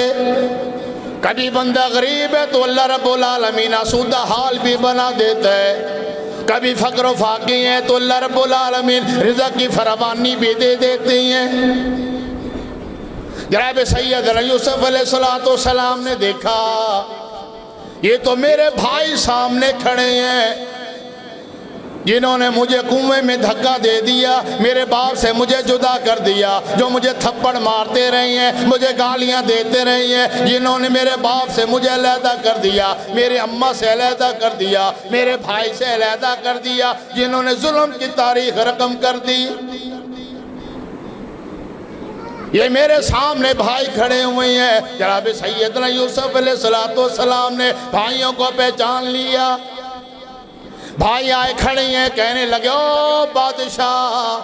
کبھی بندہ غریب ہے تو اللہ رب العالمین آسودہ حال بھی بنا دیتا ہے، کبھی فقر و فاقے ہیں تو اللہ رب العالمین رزق کی فراوانی بھی دے دیتے ہیں۔ جناب سیدنا یوسف علیہ السلام نے دیکھا یہ تو میرے بھائی سامنے کھڑے ہیں جنہوں نے مجھے کنویں میں دھکا دے دیا، میرے باپ سے مجھے جدا کر دیا، جو مجھے تھپڑ مارتے رہے ہیں، مجھے گالیاں دیتے رہے ہیں، جنہوں نے میرے باپ سے مجھے علیحدہ کر دیا، میرے اماں سے علیحدہ کر دیا، میرے بھائی سے علیحدہ کر دیا، جنہوں نے ظلم کی تاریخ رقم کر دی۔ یہ میرے سامنے بھائی کھڑے ہوئے ہیں۔ جناب سیدنا یوسف علیہ السلام نے بھائیوں کو پہچان لیا، بھائی آئے کھڑے ہیں، کہنے لگے او بادشاہ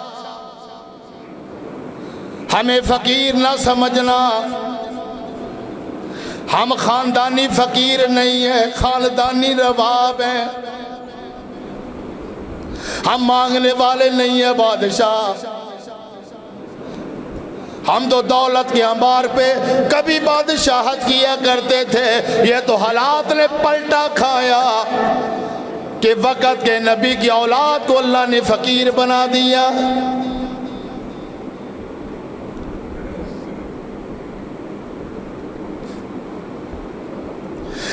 ہمیں فقیر نہ سمجھنا، ہم خاندانی فقیر نہیں ہیں، خاندانی رواب ہیں، ہم مانگنے والے نہیں ہیں بادشاہ، ہم تو دولت کے انبار پہ کبھی بادشاہت کیا کرتے تھے، یہ تو حالات نے پلٹا کھایا کہ وقت کے نبی کی اولاد کو اللہ نے فقیر بنا دیا۔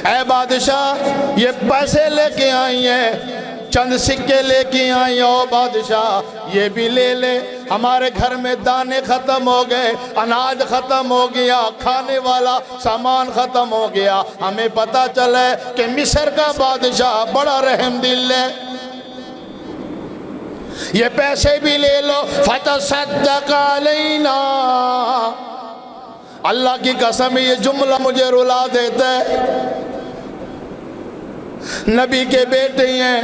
اے بادشاہ یہ پیسے لے کے آئی ہیں، چند سکے لے کے آئی ہو بادشاہ، یہ بھی لے لے، ہمارے گھر میں دانے ختم ہو گئے، اناج ختم ہو گیا، کھانے والا سامان ختم ہو گیا، ہمیں پتہ چلے کہ مصر کا بادشاہ بڑا رحم دل ہے، یہ پیسے بھی لے لو، فتصدق علینا۔ اللہ کی قسم یہ جملہ مجھے رلا دیتا ہے، نبی کے بیٹے ہیں،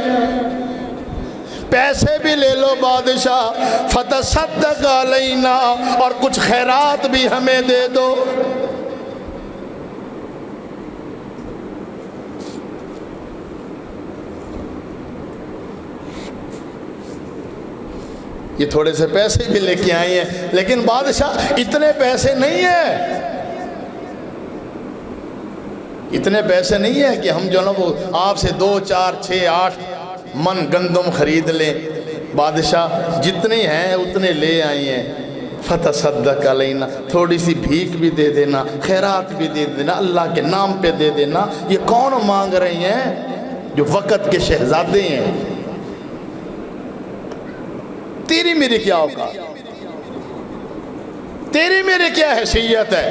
پیسے بھی لے لو بادشاہ، فتصدق علینا، اور کچھ خیرات بھی ہمیں دے دو۔ یہ تھوڑے سے پیسے بھی لے کے آئے ہیں، لیکن بادشاہ اتنے پیسے نہیں ہیں، اتنے پیسے نہیں ہیں کہ ہم جو نا وہ آپ سے 2 4 6 8 من گندم خرید لیں۔ بادشاہ جتنے ہیں اتنے لے آئی ہیں، فتصدق علینا، تھوڑی سی بھیک بھی دے دینا، خیرات بھی دے دینا، اللہ کے نام پہ دے دینا۔ یہ کون مانگ رہے ہیں؟ جو وقت کے شہزادے ہیں۔ تیری میری کیا اوقات، تیری میری کیا حیثیت ہے؟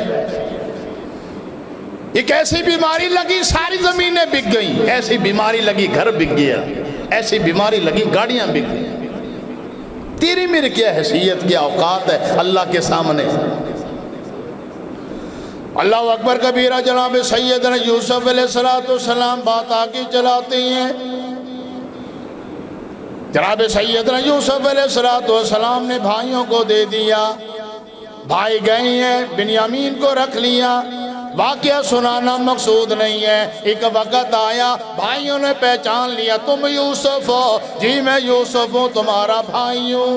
ایک ایسی بیماری لگی ساری زمینیں بک گئیں، ایسی بیماری لگی گھر بک گیا، ایسی بیماری لگی گاڑیاں بک گئیں، تیری میری کیا حیثیت کیا اوقات ہے اللہ کے سامنے؟ اللہ اکبر کبیرہ۔ جناب سیدنا یوسف علیہ السلام بات آگے چلاتے ہیں۔ جناب سیدنا یوسف علیہ السلام نے بھائیوں کو دے دیا، بھائی گئے ہیں، بنیامین کو رکھ لیا۔ واقعہ سنانا مقصود نہیں ہے، ایک وقت آیا بھائیوں نے پہچان لیا، تم یوسف ہو؟ جی میں یوسف ہوں، تمہارا بھائی ہوں۔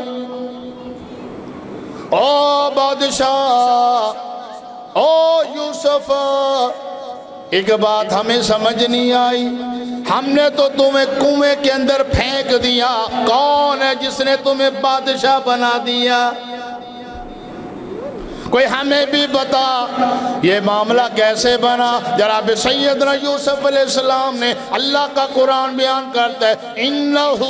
او بادشاہ، او یوسف، ایک بات ہمیں سمجھ نہیں آئی، ہم نے تو تمہیں کنویں کے اندر پھینک دیا، کون ہے جس نے تمہیں بادشاہ بنا دیا؟ کوئی ہمیں بھی بتا یہ معاملہ کیسے بنا؟ جناب سیدنا یوسف علیہ السلام نے، اللہ کا قرآن بیان کرتا ہے، إِنَّهُ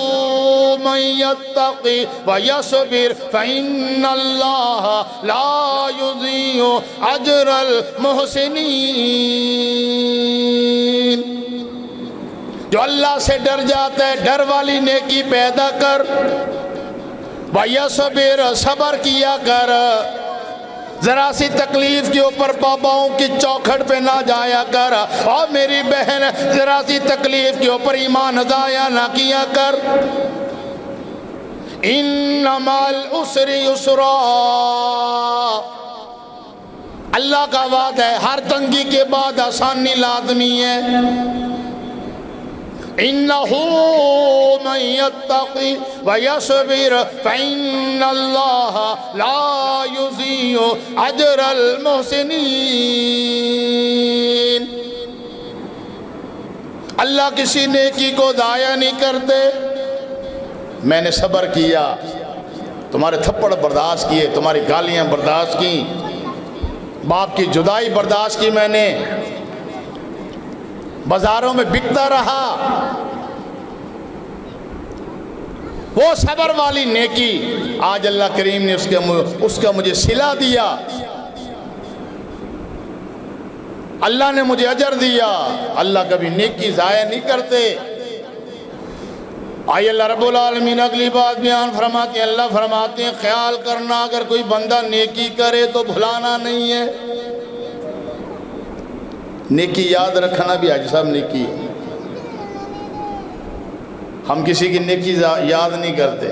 مَن يَتَّقِ وَيَصْبِرْ فَإِنَّ اللَّهَ لَا يُضِيعُ أَجْرَ الْمُحْسِنِينَ۔ جو اللہ سے ڈر جاتا ہے، ڈر والی نیکی پیدا کر، وَيَصْبِرْ صبر کیا کر، ذرا سی تکلیف کے اوپر باباؤں کی چوکھٹ پہ نہ جایا کر، اور میری بہن ذرا سی تکلیف کے اوپر ایمان ضائع نہ کیا کر۔ اِنَّ مَعَ الْعُسْرِ يُسْرًا، اللہ کا وعدہ ہے ہر تنگی کے بعد آسانی لازمی ہے۔ إِنَّهُ مَن يَتَّقِ وَيَصْبِرْ فَإِنَّ اللَّهَ لَا يُضِيعُ أَجْرَ الْمُحْسِنِينَ۔ اللہ کسی نیکی کو ضائع نہیں کرتے۔ میں نے صبر کیا، تمہارے تھپڑ برداشت کیے، تمہاری گالیاں برداشت کی، باپ کی جدائی برداشت کی، میں نے بازاروں میں بکتا رہا، وہ صبر والی نیکی آج اللہ کریم نے اس کا مجھے صلہ دیا، اللہ نے مجھے اجر دیا۔ اللہ کبھی نیکی ضائع نہیں کرتے۔ آئیے اللہ رب العالمین اگلی بات بیان فرماتے ہیں، اللہ فرماتے ہیں خیال کرنا اگر کوئی بندہ نیکی کرے تو بھلانا نہیں ہے۔ نیکی یاد رکھنا بھی حاجی صاحب نیکی ہے، ہم کسی کی نیکی یاد نہیں کرتے۔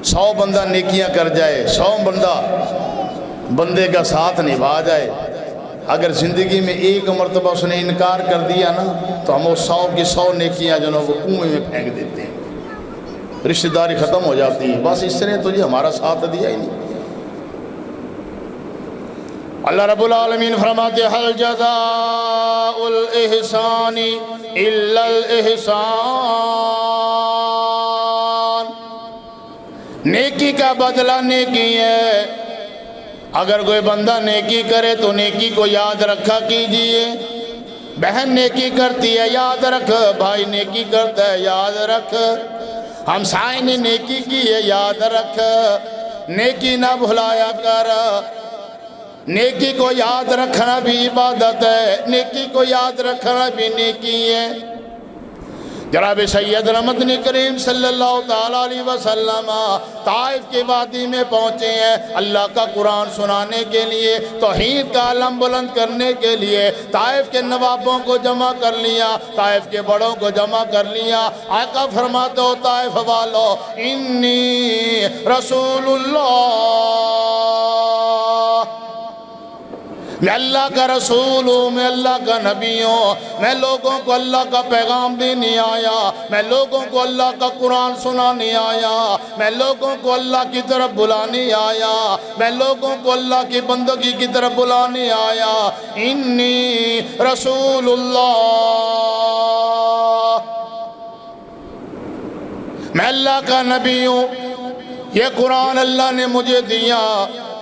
100 بندہ نیکیاں کر جائے، 100 بندے کا ساتھ نبھا جائے، اگر زندگی میں ایک مرتبہ اس نے انکار کر دیا نا تو ہم وہ 100 کی 100 نیکیاں جو نا وہ کنویں میں پھینک دیتے ہیں، رشتہ داری ختم ہو جاتی ہے۔ بس اس نے تجھے ہمارا ساتھ دیا ہی نہیں۔ اللہ رب العالمین فرماتے حل جزاء الاحسان الا الاحسان، نیکی کا بدلہ نیکی ہے۔ اگر کوئی بندہ نیکی کرے تو نیکی کو یاد رکھا کیجئے۔ بہن نیکی کرتی ہے یاد رکھ، بھائی نیکی کرتا ہے یاد رکھ، ہمسائے نے نیکی کی ہے یاد رکھ، نیکی نہ بھلایا کر۔ نیکی کو یاد رکھنا بھی عبادت ہے، نیکی کو یاد رکھنا بھی نیکی ہے۔ جناب سیدنا مدنی کریم صلی اللہ تعالیٰ علیہ وسلم طائف کی وادی میں پہنچے ہیں اللہ کا قرآن سنانے کے لیے، توحید کا علم بلند کرنے کے لیے۔ طائف کے نوابوں کو جمع کر لیا، طائف کے بڑوں کو جمع کر لیا۔ آقا فرماتے ہو طائف والو انی رسول اللہ، میں اللہ کا رسول ہوں، میں اللہ کا نبی ہوں، میں لوگوں کو اللہ کا پیغام دینے آیا، میں لوگوں کو اللہ کا قرآن سنانے آیا، میں لوگوں کو اللہ کی طرف بلانے آیا، میں لوگوں کو اللہ کی بندگی کی طرف بلانے آیا۔ انی رسول اللہ، میں اللہ کا نبی ہوں، یہ قرآن اللہ نے مجھے دیا،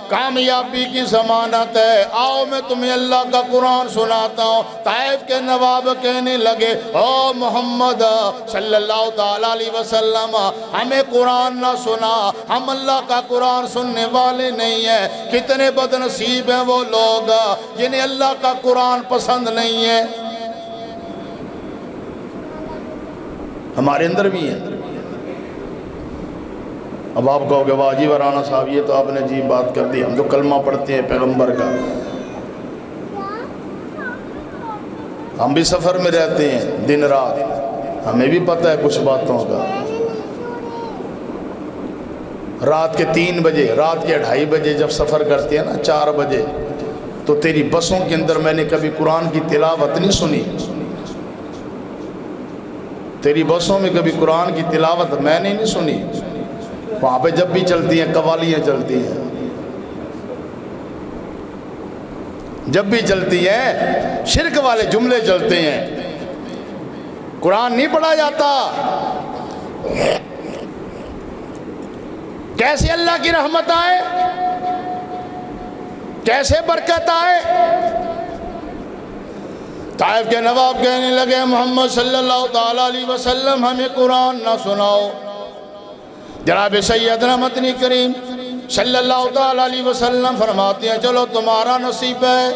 کامیابی کی ضمانت ہے، آؤ میں تمہیں اللہ کا قرآن سناتا ہوں۔ طائف کے نواب کہنے لگے او محمد صلی اللہ تعالیٰ علیہ وسلم، ہمیں قرآن نہ سنا، ہم اللہ کا قرآن سننے والے نہیں ہیں۔ کتنے بد نصیب ہیں وہ لوگ جنہیں اللہ کا قرآن پسند نہیں ہے۔ ہمارے اندر بھی ہیں۔ اب آپ کہو گے واجی ورانا صاحب یہ تو آپ نے عجیب بات کر دی، ہم جو کلمہ پڑھتے ہیں پیغمبر کا، ہم بھی سفر میں رہتے ہیں دن رات، ہمیں بھی پتہ ہے کچھ باتوں کا۔ رات کے 3 بجے، رات کے 2:30 بجے جب سفر کرتے ہیں نا 4 بجے، تو تیری بسوں کے اندر میں نے کبھی قرآن کی تلاوت نہیں سنی، تیری بسوں میں کبھی قرآن کی تلاوت میں نے نہیں سنی۔ وہاں پہ جب بھی چلتی ہیں قوالیاں چلتی ہیں، جب بھی چلتی ہیں شرک والے جملے چلتے ہیں، قرآن نہیں پڑھا جاتا۔ کیسے اللہ کی رحمت آئے، کیسے برکت آئے۔ طائف کے نواب کہنے لگے محمد صلی اللہ تعالیٰ علیہ وسلم ہمیں قرآن نہ سناؤ۔ جناب سیدنا مدنی کریم صلی اللہ تعالیٰ علیہ وسلم فرماتے ہیں چلو تمہارا نصیب ہے،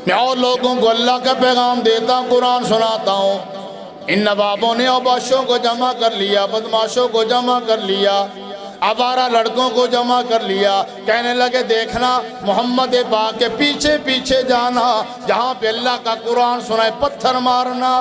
میں اور لوگوں کو اللہ کا پیغام دیتا ہوں، قرآن سناتا ہوں۔ ان نوابوں نے اوباشوں کو جمع کر لیا، بدماشوں کو جمع کر لیا، آوارہ لڑکوں کو جمع کر لیا۔ کہنے لگے دیکھنا محمد پاک کے پیچھے پیچھے جانا، جہاں پہ اللہ کا قرآن سنائے پتھر مارنا۔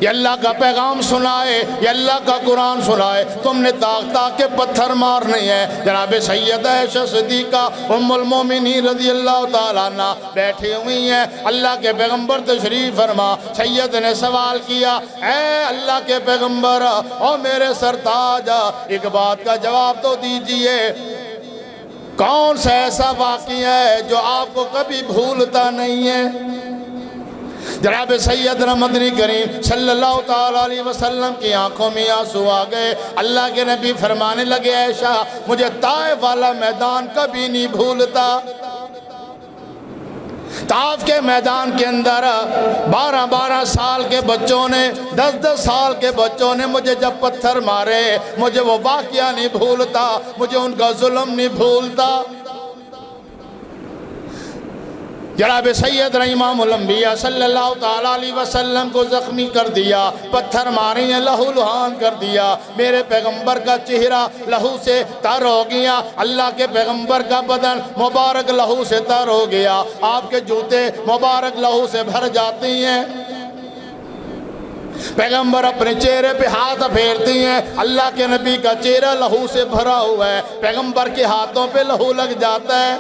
یہ اللہ کا پیغام سنائے، یہ اللہ کا قرآن سنائے، تم نے طاق کے پتھر مارنے ہیں۔ جناب سیدہ عائشہ صدیقہ ام المومنین رضی اللہ تعالیٰ عنہ بیٹھی ہوئی ہیں، اللہ کے پیغمبر تشریف فرما۔ سید نے سوال کیا اے اللہ کے پیغمبر او میرے سرتاج، ایک بات کا جواب تو دیجئے، کون سا ایسا واقعہ ہے جو آپ کو کبھی بھولتا نہیں ہے؟ جناب سیدنا مدنی کریم صلی اللہ تعالیٰ علیہ وسلم کی آنکھوں میں آنسو آ گئے۔ اللہ کے نبی فرمانے لگے عائشہ مجھے طائف والا میدان کبھی نہیں بھولتا۔ طائف کے میدان کے اندر 12 سال کے بچوں نے، 10 سال کے بچوں نے مجھے جب پتھر مارے، مجھے وہ واقعہ نہیں بھولتا، مجھے ان کا ظلم نہیں بھولتا۔ جناب سیدنا امام الانبیاء صلی اللہ تعالیٰ علیہ وسلم کو زخمی کر دیا، پتھر مارے ہیں، لہو لہان کر دیا، میرے پیغمبر کا چہرہ لہو سے تر ہو گیا، اللہ کے پیغمبر کا بدن مبارک لہو سے تر ہو گیا، آپ کے جوتے مبارک لہو سے بھر جاتی ہیں۔ پیغمبر اپنے چہرے پہ ہاتھ پھیرتی ہیں، اللہ کے نبی کا چہرہ لہو سے بھرا ہوا ہے، پیغمبر کے ہاتھوں پہ لہو لگ جاتا ہے۔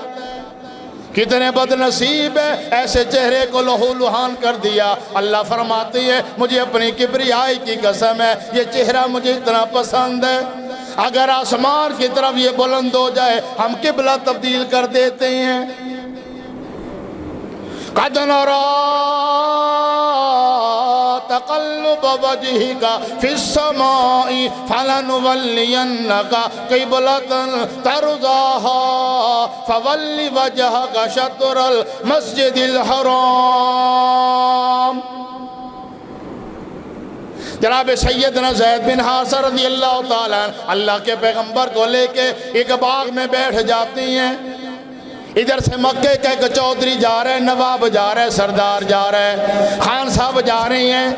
کتنے بدنصیب ہے، ایسے چہرے کو لہو لہان کر دیا۔ اللہ فرماتی ہے مجھے اپنی کبریائی کی قسم ہے، یہ چہرہ مجھے اتنا پسند ہے، اگر آسمان کی طرف یہ بلند ہو جائے ہم قبلہ تبدیل کر دیتے ہیں۔ قَدْ نَرَىٰ تَقَلُّبَ وَجْهِكَ فِي السَّمَاءِ فَلَنُوَلِّيَنَّكَ قِبْلَةً تَرْضَاهَا فَوَلِّ وَجْهَكَ شَطْرَ الْمَسْجِدِ الْحَرَامِ۔ جناب سیدنا زید بن حارثہ رضی اللہ تعالیٰ عنہ اللہ کے پیغمبر کو لے کے ایک باغ میں بیٹھ جاتی ہیں۔ ادھر سے مکے کا ایک چودھری جا رہے ہیں، نواب جا رہے ہیں، سردار جا رہے ہیں، خان صاحب جا رہی ہیں۔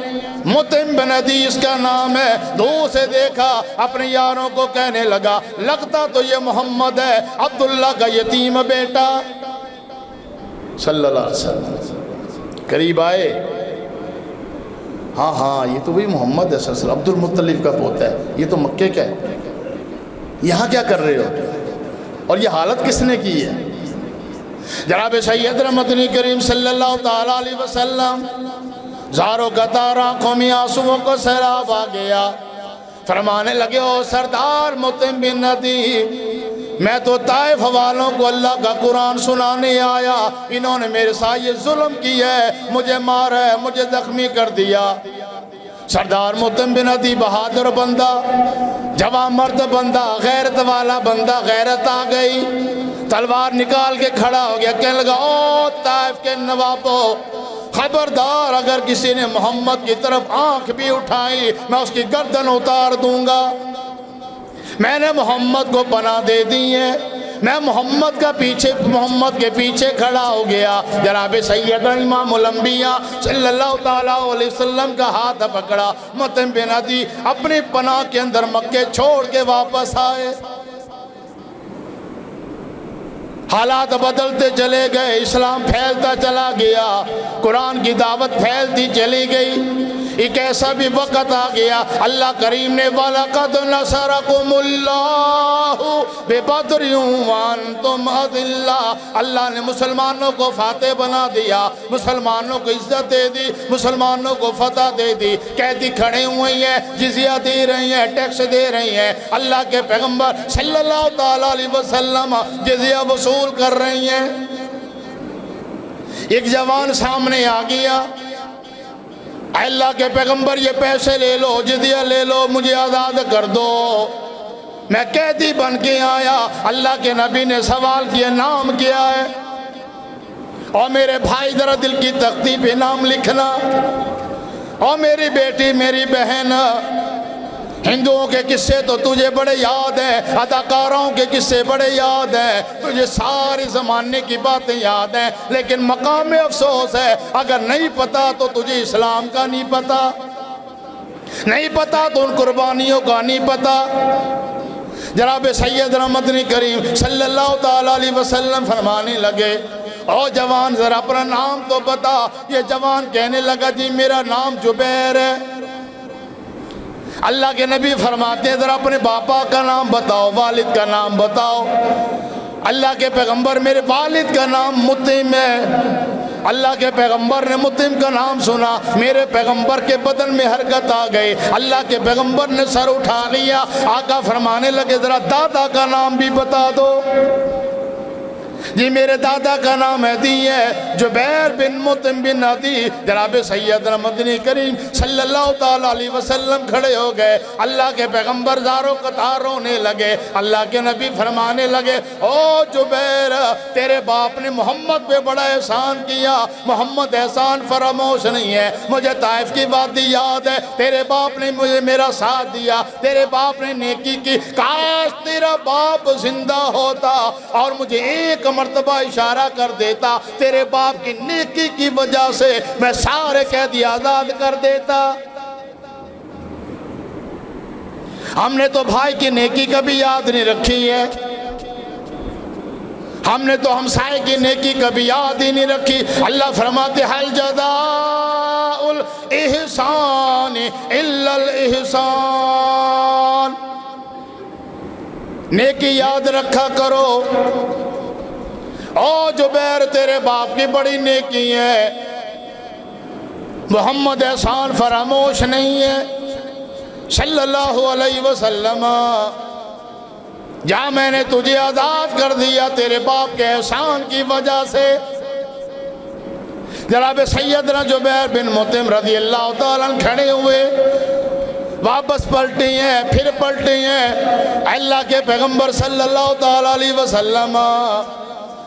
مطعم بن عدی اس کا نام ہے، دور سے دیکھا، اپنے یاروں کو کہنے لگا لگتا تو یہ محمد ہے، عبداللہ کا یتیم بیٹا صلی اللہ علیہ وسلم۔ قریب آئے، ہاں یہ تو وہی محمد ہے صلی اللہ علیہ وسلم، عبد المطلب کا پوتا ہے، یہ تو مکے کا ہے، یہاں کیا کر رہے ہو اور یہ حالت کس نے کی ہے؟ جناب سیدنا مدنی کریم صلی اللہ تعالیٰ علیہ وسلم زاروں قطار آنکھوں میں آنسوؤں کو سیلاب آ گیا، فرمانے لگے او سردار مطعم بن عدی، میں تو طائف والوں کو اللہ کا قرآن سنانے آیا، انہوں نے میرے ساتھ یہ ظلم کیا ہے، مجھے مارا ہے، مجھے زخمی کر دیا۔ سردار مطعم بن عدی بہادر بندہ، جوان مرد بندہ، غیرت والا بندہ، غیرت آ گئی، تلوار نکال کے کھڑا ہو گیا، کہنے لگا او طائف کے نوابو، خبردار اگر کسی نے محمد کی طرف آنکھ بھی اٹھائی میں اس کی گردن اتار دوں گا۔ میں نے محمد کو پناہ دے دی ہے، میں محمد کے پیچھے کھڑا ہو گیا۔ جناب سیدنا امام الانبیاء صلی اللہ تعالیٰ علیہ وسلم کا ہاتھ پکڑا، مطعم بن عدی اپنی پناہ کے اندر مکے چھوڑ کے واپس آئے۔ حالات بدلتے چلے گئے، اسلام پھیلتا چلا گیا، قرآن کی دعوت پھیلتی چلی گئی۔ ایک ایسا بھی وقت آ گیا اللہ کریم نے وَلَقَدْ نَصَرَكُمُ اللَّهُ بِبَدْرٍ وَأَنْتُمْ أَذِلَّةٌ، اللہ نے مسلمانوں کو فاتح بنا دیا، مسلمانوں کو عزت دے دی، مسلمانوں کو فتح دے دی۔ قیدی کھڑے ہوئی ہیں، جزیہ دے رہی ہیں، ٹیکس دے رہی ہیں، اللہ کے پیغمبر صلی اللہ تعالیٰ علیہ وسلم جزیہ وصول کر رہی ہیں۔ ایک جوان سامنے آ گیا، اے اللہ کے پیغمبر یہ پیسے لے لو، جزیہ لے لو، مجھے آزاد کر دو، میں قیدی بن کے آیا۔ اللہ کے نبی نے سوال کیا نام کیا ہے؟ اور میرے بھائی ذرا دل کی تختی پہ نام لکھنا، اور میری بیٹی میری بہن، ہندوؤں کے قصے تو تجھے بڑے یاد ہیں، اداکاروں کے قصے بڑے یاد ہیں، تجھے سارے زمانے کی باتیں یاد ہیں، لیکن مقام افسوس ہے اگر نہیں پتا تو تجھے اسلام کا نہیں پتا، نہیں پتا تو ان قربانیوں کا نہیں پتا۔ جناب سیدنا مدنی کریم صلی اللہ تعالیٰ علیہ وسلم فرمانے لگے او جوان ذرا اپنا نام تو بتا۔ یہ جوان کہنے لگا جی میرا نام جبیر ہے۔ اللہ کے نبی فرماتے ہیں ذرا اپنے باپا کا نام بتاؤ، والد کا نام بتاؤ۔ اللہ کے پیغمبر میرے والد کا نام مطعم ہے۔ اللہ کے پیغمبر نے مطعم کا نام سنا، میرے پیغمبر کے بدن میں حرکت آ گئی، اللہ کے پیغمبر نے سر اٹھا لیا۔ آقا فرمانے لگے ذرا دادا کا نام بھی بتا دو۔ جی میرے دادا کا نام عدی ہے، جبیر بن مطعم بن عدی۔ جناب سیدنا مدنی کریم صلی اللہ تعالیٰ علیہ وسلم کھڑے ہو گئے، اللہ کے پیغمبر زاروں قطار رونے لگے۔ اللہ کے نبی فرمانے لگے او جبیر تیرے باپ نے محمد پہ بڑا احسان کیا، محمد احسان فراموش نہیں ہے، مجھے طائف کی وادی یاد ہے، تیرے باپ نے مجھے میرا ساتھ دیا، تیرے باپ نے نیکی کی، کاش تیرا باپ زندہ ہوتا اور مجھے ایک مرتبہ اشارہ کر دیتا، تیرے باپ کی نیکی کی وجہ سے میں سارے قیدی آزاد کر دیتا۔ ہم نے تو بھائی کی نیکی کبھی یاد نہیں رکھی ہے، ہم نے تو ہمسائے کی نیکی کبھی یاد ہی نہیں رکھی۔ اللہ فرماتے حل جزاء الاحسان الا الاحسان، نیکی یاد رکھا کرو، او جبیر تیرے باپ کی بڑی نیکی ہے، محمد احسان فراموش نہیں ہے صلی اللہ علیہ وسلم، جہاں میں نے تجھے آزاد کر دیا تیرے باپ کے احسان کی وجہ سے۔ جناب سیدنا جبیر بن مطعم رضی اللہ تعالیٰ عنہ کھڑے ہوئے، واپس پلٹی ہیں، پھر پلٹی ہیں، اللہ کے پیغمبر صلی اللہ تعالیٰ علیہ وسلم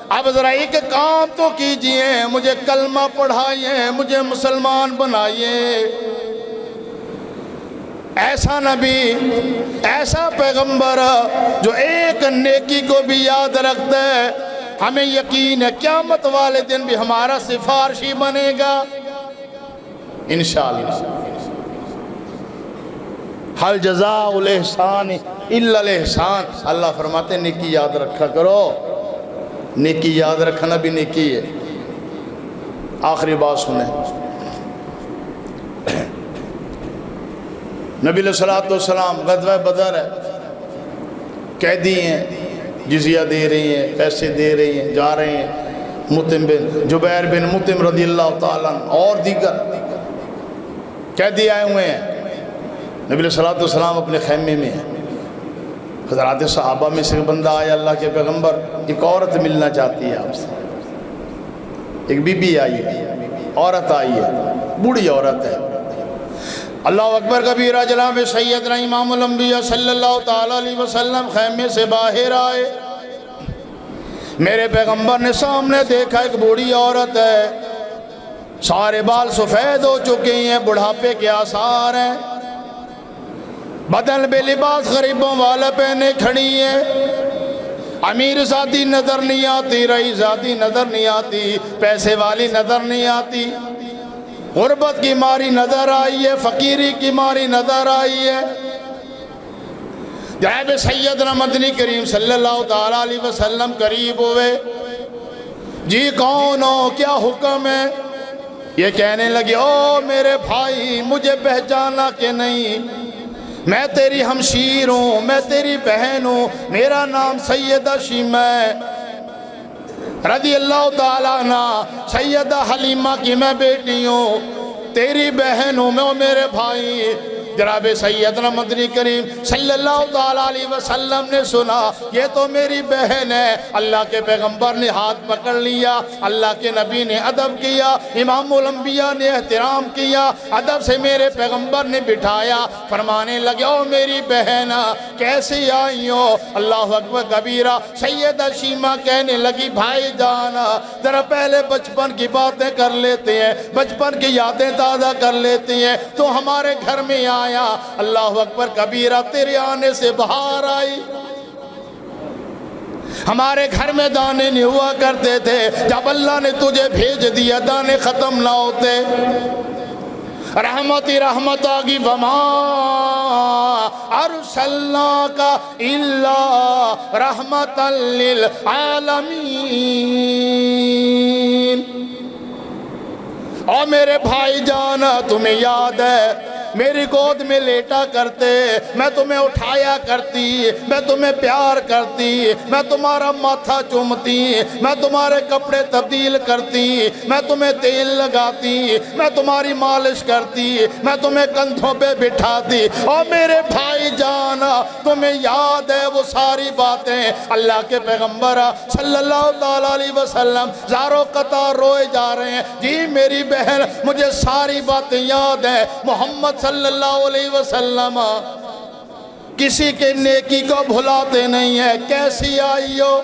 اب ذرا ایک کام تو کیجئے، مجھے کلمہ پڑھائیے، مجھے مسلمان بنائیے۔ ایسا نبی، ایسا پیغمبر جو ایک نیکی کو بھی یاد رکھتا ہے، ہمیں یقین ہے قیامت والے دن بھی ہمارا سفارشی بنے گا انشاءاللہ۔ حل جزاء الاحسان الا الاحسان، اللہ فرماتے ہیں نیکی یاد رکھا کرو، نیکی یاد رکھنا بھی نیکی ہے۔ آخری بات سنیں، نبی علیہ السلام غزوہ بدر ہے، قیدی ہیں، جزیہ دے رہی ہیں، پیسے دے رہی ہیں، جا رہے ہیں، جبیر بن مطعم رضی اللہ تعالیٰ عنہ اور دیگر قیدی آئے ہوئے ہیں۔ نبی علیہ السلام اپنے خیمے میں ہیں، حضرات صحابہ میں سے ایک بندہ آیا، اللہ کے پیغمبر ایک عورت ملنا چاہتی ہے آپ سے، ایک بی بی آئی ہے، عورت آئی ہے، بوڑھی عورت ہے۔ اللہ اکبر کبیرہ، جناب سیدنا امام الانبیاء صلی اللہ تعالیٰ علیہ وسلم خیمے سے باہر آئے، میرے پیغمبر نے سامنے دیکھا ایک بوڑھی عورت ہے، سارے بال سفید ہو چکے ہیں، بڑھاپے کے آثار ہیں، بدن بے لباس غریبوں والا پہنے کھڑی ہے، امیر ذاتی نظر نہیں آتی، رئیس ذاتی نظر نہیں آتی، پیسے والی نظر نہیں آتی، غربت کی ماری نظر آئی ہے، فقیری کی ماری نظر آئی ہے۔ جناب سیدنا مدنی کریم صلی اللہ تعالیٰ علیہ وسلم قریب ہوئے، جی کون ہو، کیا حکم ہے؟ یہ کہنے لگے، او میرے بھائی، مجھے پہچانا کہ نہیں؟ میں تیری ہمشیر ہوں، میں تیری بہن ہوں، میرا نام سیدہ شیمہ ہے رضی اللہ تعالیٰ عنہ، سیدہ حلیمہ کی میں بیٹی ہوں، تیری بہن ہوں میں، میرے بھائی۔ جناب سیدنا مدنی کریم صلی اللہ تعالیٰ علیہ وسلم نے سنا یہ تو میری بہن ہے، اللہ کے پیغمبر نے ہاتھ پکڑ لیا، اللہ کے نبی نے ادب کیا، امام الانبیاء نے احترام کیا، ادب سے میرے پیغمبر نے بٹھایا، فرمانے لگے، او میری بہن کیسی آئی ہو؟ اللہ اکبر کبیرہ، سیدہ شیمہ کہنے لگی، بھائی جانا ذرا پہلے بچپن کی باتیں کر لیتے ہیں، بچپن کی یادیں تازہ کر لیتے ہیں، تو ہمارے گھر میں آیا، اللہ اکبر کبیرہ، تیرے آنے سے بہار آئی، ہمارے گھر میں دانے نہیں ہوا کرتے تھے، جب اللہ نے تجھے بھیج دیا دانے ختم نہ ہوتے، رحمتی رحمت آگی، وما ارسلناک الا رحمتا للعالمین۔ اور میرے بھائی جان، تمہیں یاد ہے میری گود میں لیٹا کرتے، میں تمہیں اٹھایا کرتی، میں تمہیں پیار کرتی، میں تمہارا ماتھا چومتی، میں تمہارے کپڑے تبدیل کرتی، میں تمہیں تیل لگاتی، میں تمہاری مالش کرتی، میں تمہیں کندھوں پہ بٹھاتی۔ اور میرے بھائی جان، تمہیں یاد ہے وہ ساری باتیں؟ اللہ کے پیغمبر صلی اللہ تعالیٰ علیہ وسلم زاروں قطار روئے جا رہے ہیں، جی میری بہن مجھے ساری باتیں یاد ہیں، محمد صلی اللہ علیہ وسلم کسی کے نیکی کو بھلاتے نہیں ہیں، کیسی آئی ہو؟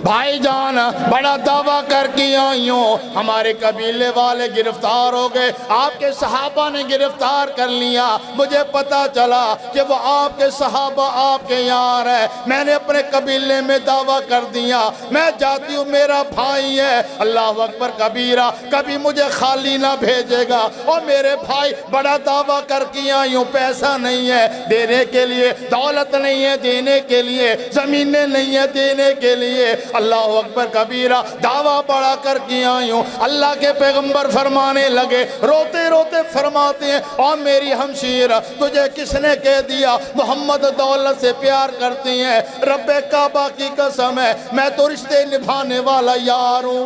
بھائی جان بڑا دعویٰ کر کے آئی ہوں، ہمارے قبیلے والے گرفتار ہو گئے، آپ کے صحابہ نے گرفتار کر لیا، مجھے پتا چلا کہ وہ آپ کے صحابہ آپ کے یار ہیں، میں نے اپنے قبیلے میں دعویٰ کر دیا، میں جاتی ہوں، میرا بھائی ہے، اللہ اکبر کبیرہ، کبھی مجھے خالی نہ بھیجے گا۔ اور میرے بھائی بڑا دعویٰ کر کے آئی ہوں، پیسہ نہیں ہے دینے کے لیے، دولت نہیں ہے دینے کے لیے، زمینیں نہیں ہے دینے کے لیے، اللہ اکبر کبیرہ دعویٰ بڑھا کر کے آئی ہوں۔ اللہ کے پیغمبر فرمانے لگے، روتے روتے فرماتے ہیں، اور میری ہمشیرہ تجھے کس نے کہہ دیا محمد دولت سے پیار کرتی ہیں؟ رب کعبہ کی قسم ہے میں تو رشتے نبھانے والا یار ہوں۔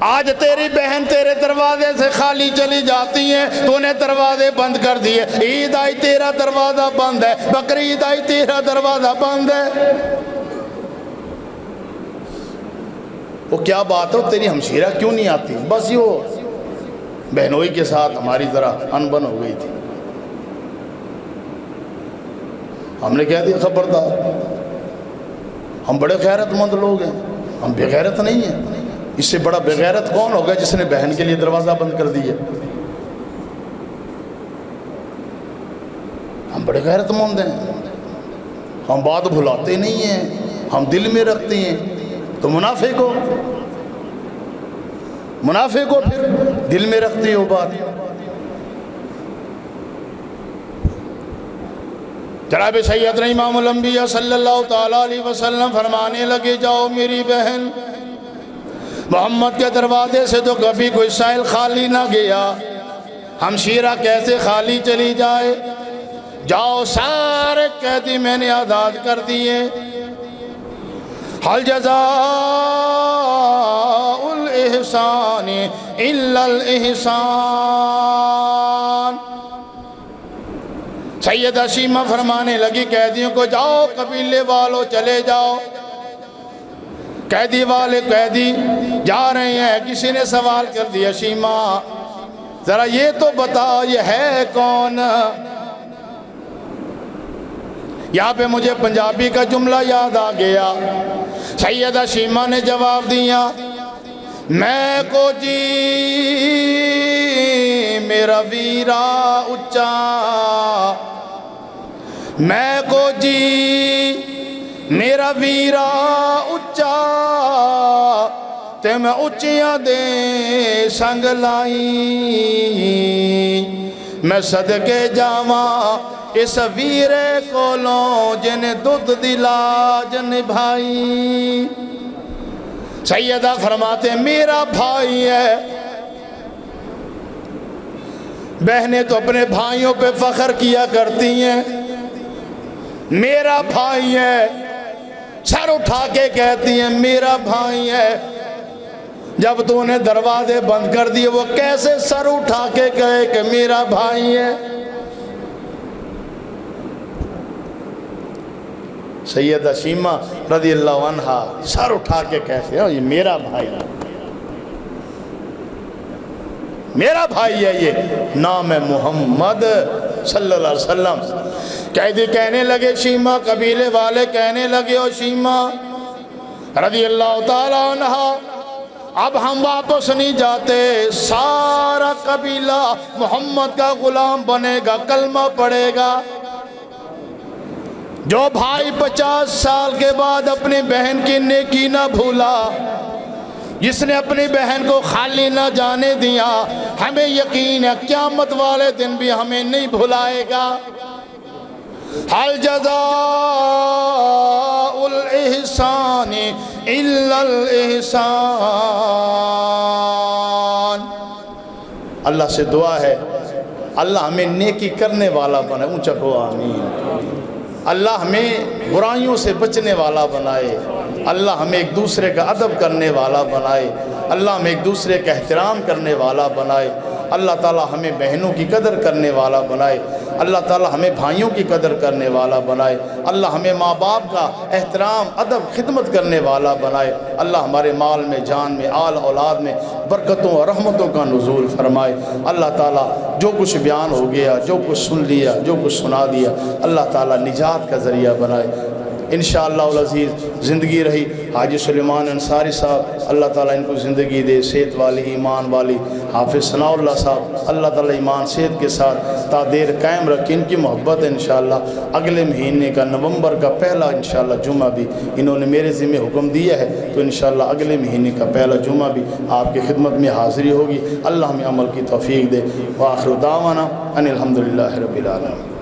آج تیری بہن تیرے دروازے سے خالی چلی جاتی ہیں، تو نے دروازے بند کر دیے۔ عید آئی تیرا دروازہ بند ہے، بقرعید آئی تیرا دروازہ بند ہے۔ وہ کیا بات ہو، تیری ہمشیرہ کیوں نہیں آتی؟ بس یہ بہنوئی کے ساتھ ہماری ذرا انبن ہو گئی تھی۔ ہم نے کہہ دیا خبردار، ہم بڑے غیرت مند لوگ ہیں، ہم بے غیرت نہیں ہیں۔ اس سے بڑا بے غیرت کون ہوگا جس نے بہن کے لیے دروازہ بند کر دیا؟ ہم بڑے غیرت مند ہیں، ہم بات بھلاتے نہیں ہیں، ہم دل میں رکھتے ہیں۔ تو منافق ہو پھر دل میں رکھتے ہو بات۔ جناب سیدنا امام الانبیاء صلی اللہ تعالیٰ علیہ وسلم فرمانے لگے، جاؤ میری بہن، محمد کے دروازے سے تو کبھی کوئی سائل خالی نہ گیا، ہمشیرہ کیسے خالی چلی جائے؟ جاؤ سارے قیدی میں نے آزاد کر دیے۔ حل جزاء الاحسان الا الاحسان۔ سیدہ شیمہ فرمانے لگی قیدیوں کو، جاؤ قبیلے والوں چلے جاؤ۔ قیدی جا رہے ہیں، کسی نے سوال کر دیا، شیمہ ذرا یہ تو بتا یہ ہے کون؟ یہاں پہ مجھے پنجابی کا جملہ یاد آ گیا۔ سیدہ شیمہ نے جواب دیا، میں کو جی میرا ویرا اچا، میں کو جی میرا ویرا اچا، تے میں اچیاں دے سنگ لائی، میں صدقے جاواں اس ویرے کولوں جن دودھ دلا جن بھائی۔ سیدہ فرماتے ہیں میرا بھائی ہے۔ بہنیں تو اپنے بھائیوں پہ فخر کیا کرتی ہیں، میرا بھائی ہے، سر اٹھا کے کہتی ہیں میرا بھائی ہے۔ جب تو نے دروازے بند کر دیے، وہ کیسے سر اٹھا کے کہے کہ میرا بھائی ہے؟ سیدہ شیمہ رضی اللہ عنہا سر اٹھا کے کہتے ہیں یہ میرا بھائی ہے، میرا بھائی ہے، یہ نام ہے محمد صلی اللہ علیہ وسلم۔ قیدی کہنے لگے، شیمہ قبیلے والے کہنے لگے، او شیمہ رضی اللہ تعالیٰ عنہ، اب ہم واپس نہیں جاتے، سارا قبیلہ محمد کا غلام بنے گا، کلمہ پڑھے گا۔ جو بھائی 50 سال کے بعد اپنی بہن کی نیکی نہ بھولا، جس نے اپنی بہن کو خالی نہ جانے دیا، ہمیں یقین ہے قیامت والے دن بھی ہمیں نہیں بھلائے گا۔ حل جزاء الاحسان الا الاحسان۔ اللہ سے دعا ہے اللہ ہمیں نیکی کرنے والا بنائے، اونچا کہو آمین۔ اللہ ہمیں برائیوں سے بچنے والا بنائے، اللہ ہمیں ایک دوسرے کا ادب کرنے والا بنائے، اللہ ہمیں ایک دوسرے کا احترام کرنے والا بنائے، اللہ تعالیٰ ہمیں بہنوں کی قدر کرنے والا بنائے، اللہ تعالیٰ ہمیں بھائیوں کی قدر کرنے والا بنائے، اللہ ہمیں ماں باپ کا احترام ادب خدمت کرنے والا بنائے، اللہ ہمارے مال میں جان میں آل اولاد میں برکتوں اور رحمتوں کا نزول فرمائے۔ اللہ تعالیٰ جو کچھ بیان ہو گیا، جو کچھ سن لیا، جو کچھ سنا دیا، اللہ تعالیٰ نجات کا ذریعہ بنائے۔ انشاءاللہ العزیز زندگی رہی حاجی سلیمان انصاری صاحب، اللہ تعالیٰ ان کو زندگی دے، صحت والی ایمان والی۔ حافظ ثناء اللہ صاحب، اللہ تعالیٰ ایمان صحت کے ساتھ تا دیر قائم رکھیں، ان کی محبت ہے انشاءاللہ۔ اگلے مہینے کا نومبر کا پہلا انشاءاللہ جمعہ بھی انہوں نے میرے ذمہ حکم دیا ہے، تو انشاءاللہ اگلے مہینے کا پہلا جمعہ بھی آپ کی خدمت میں حاضری ہوگی۔ اللہ ہمیں عمل کی توفیق دے۔ وآخر دعوانا ان الحمدللہ رب العالمین۔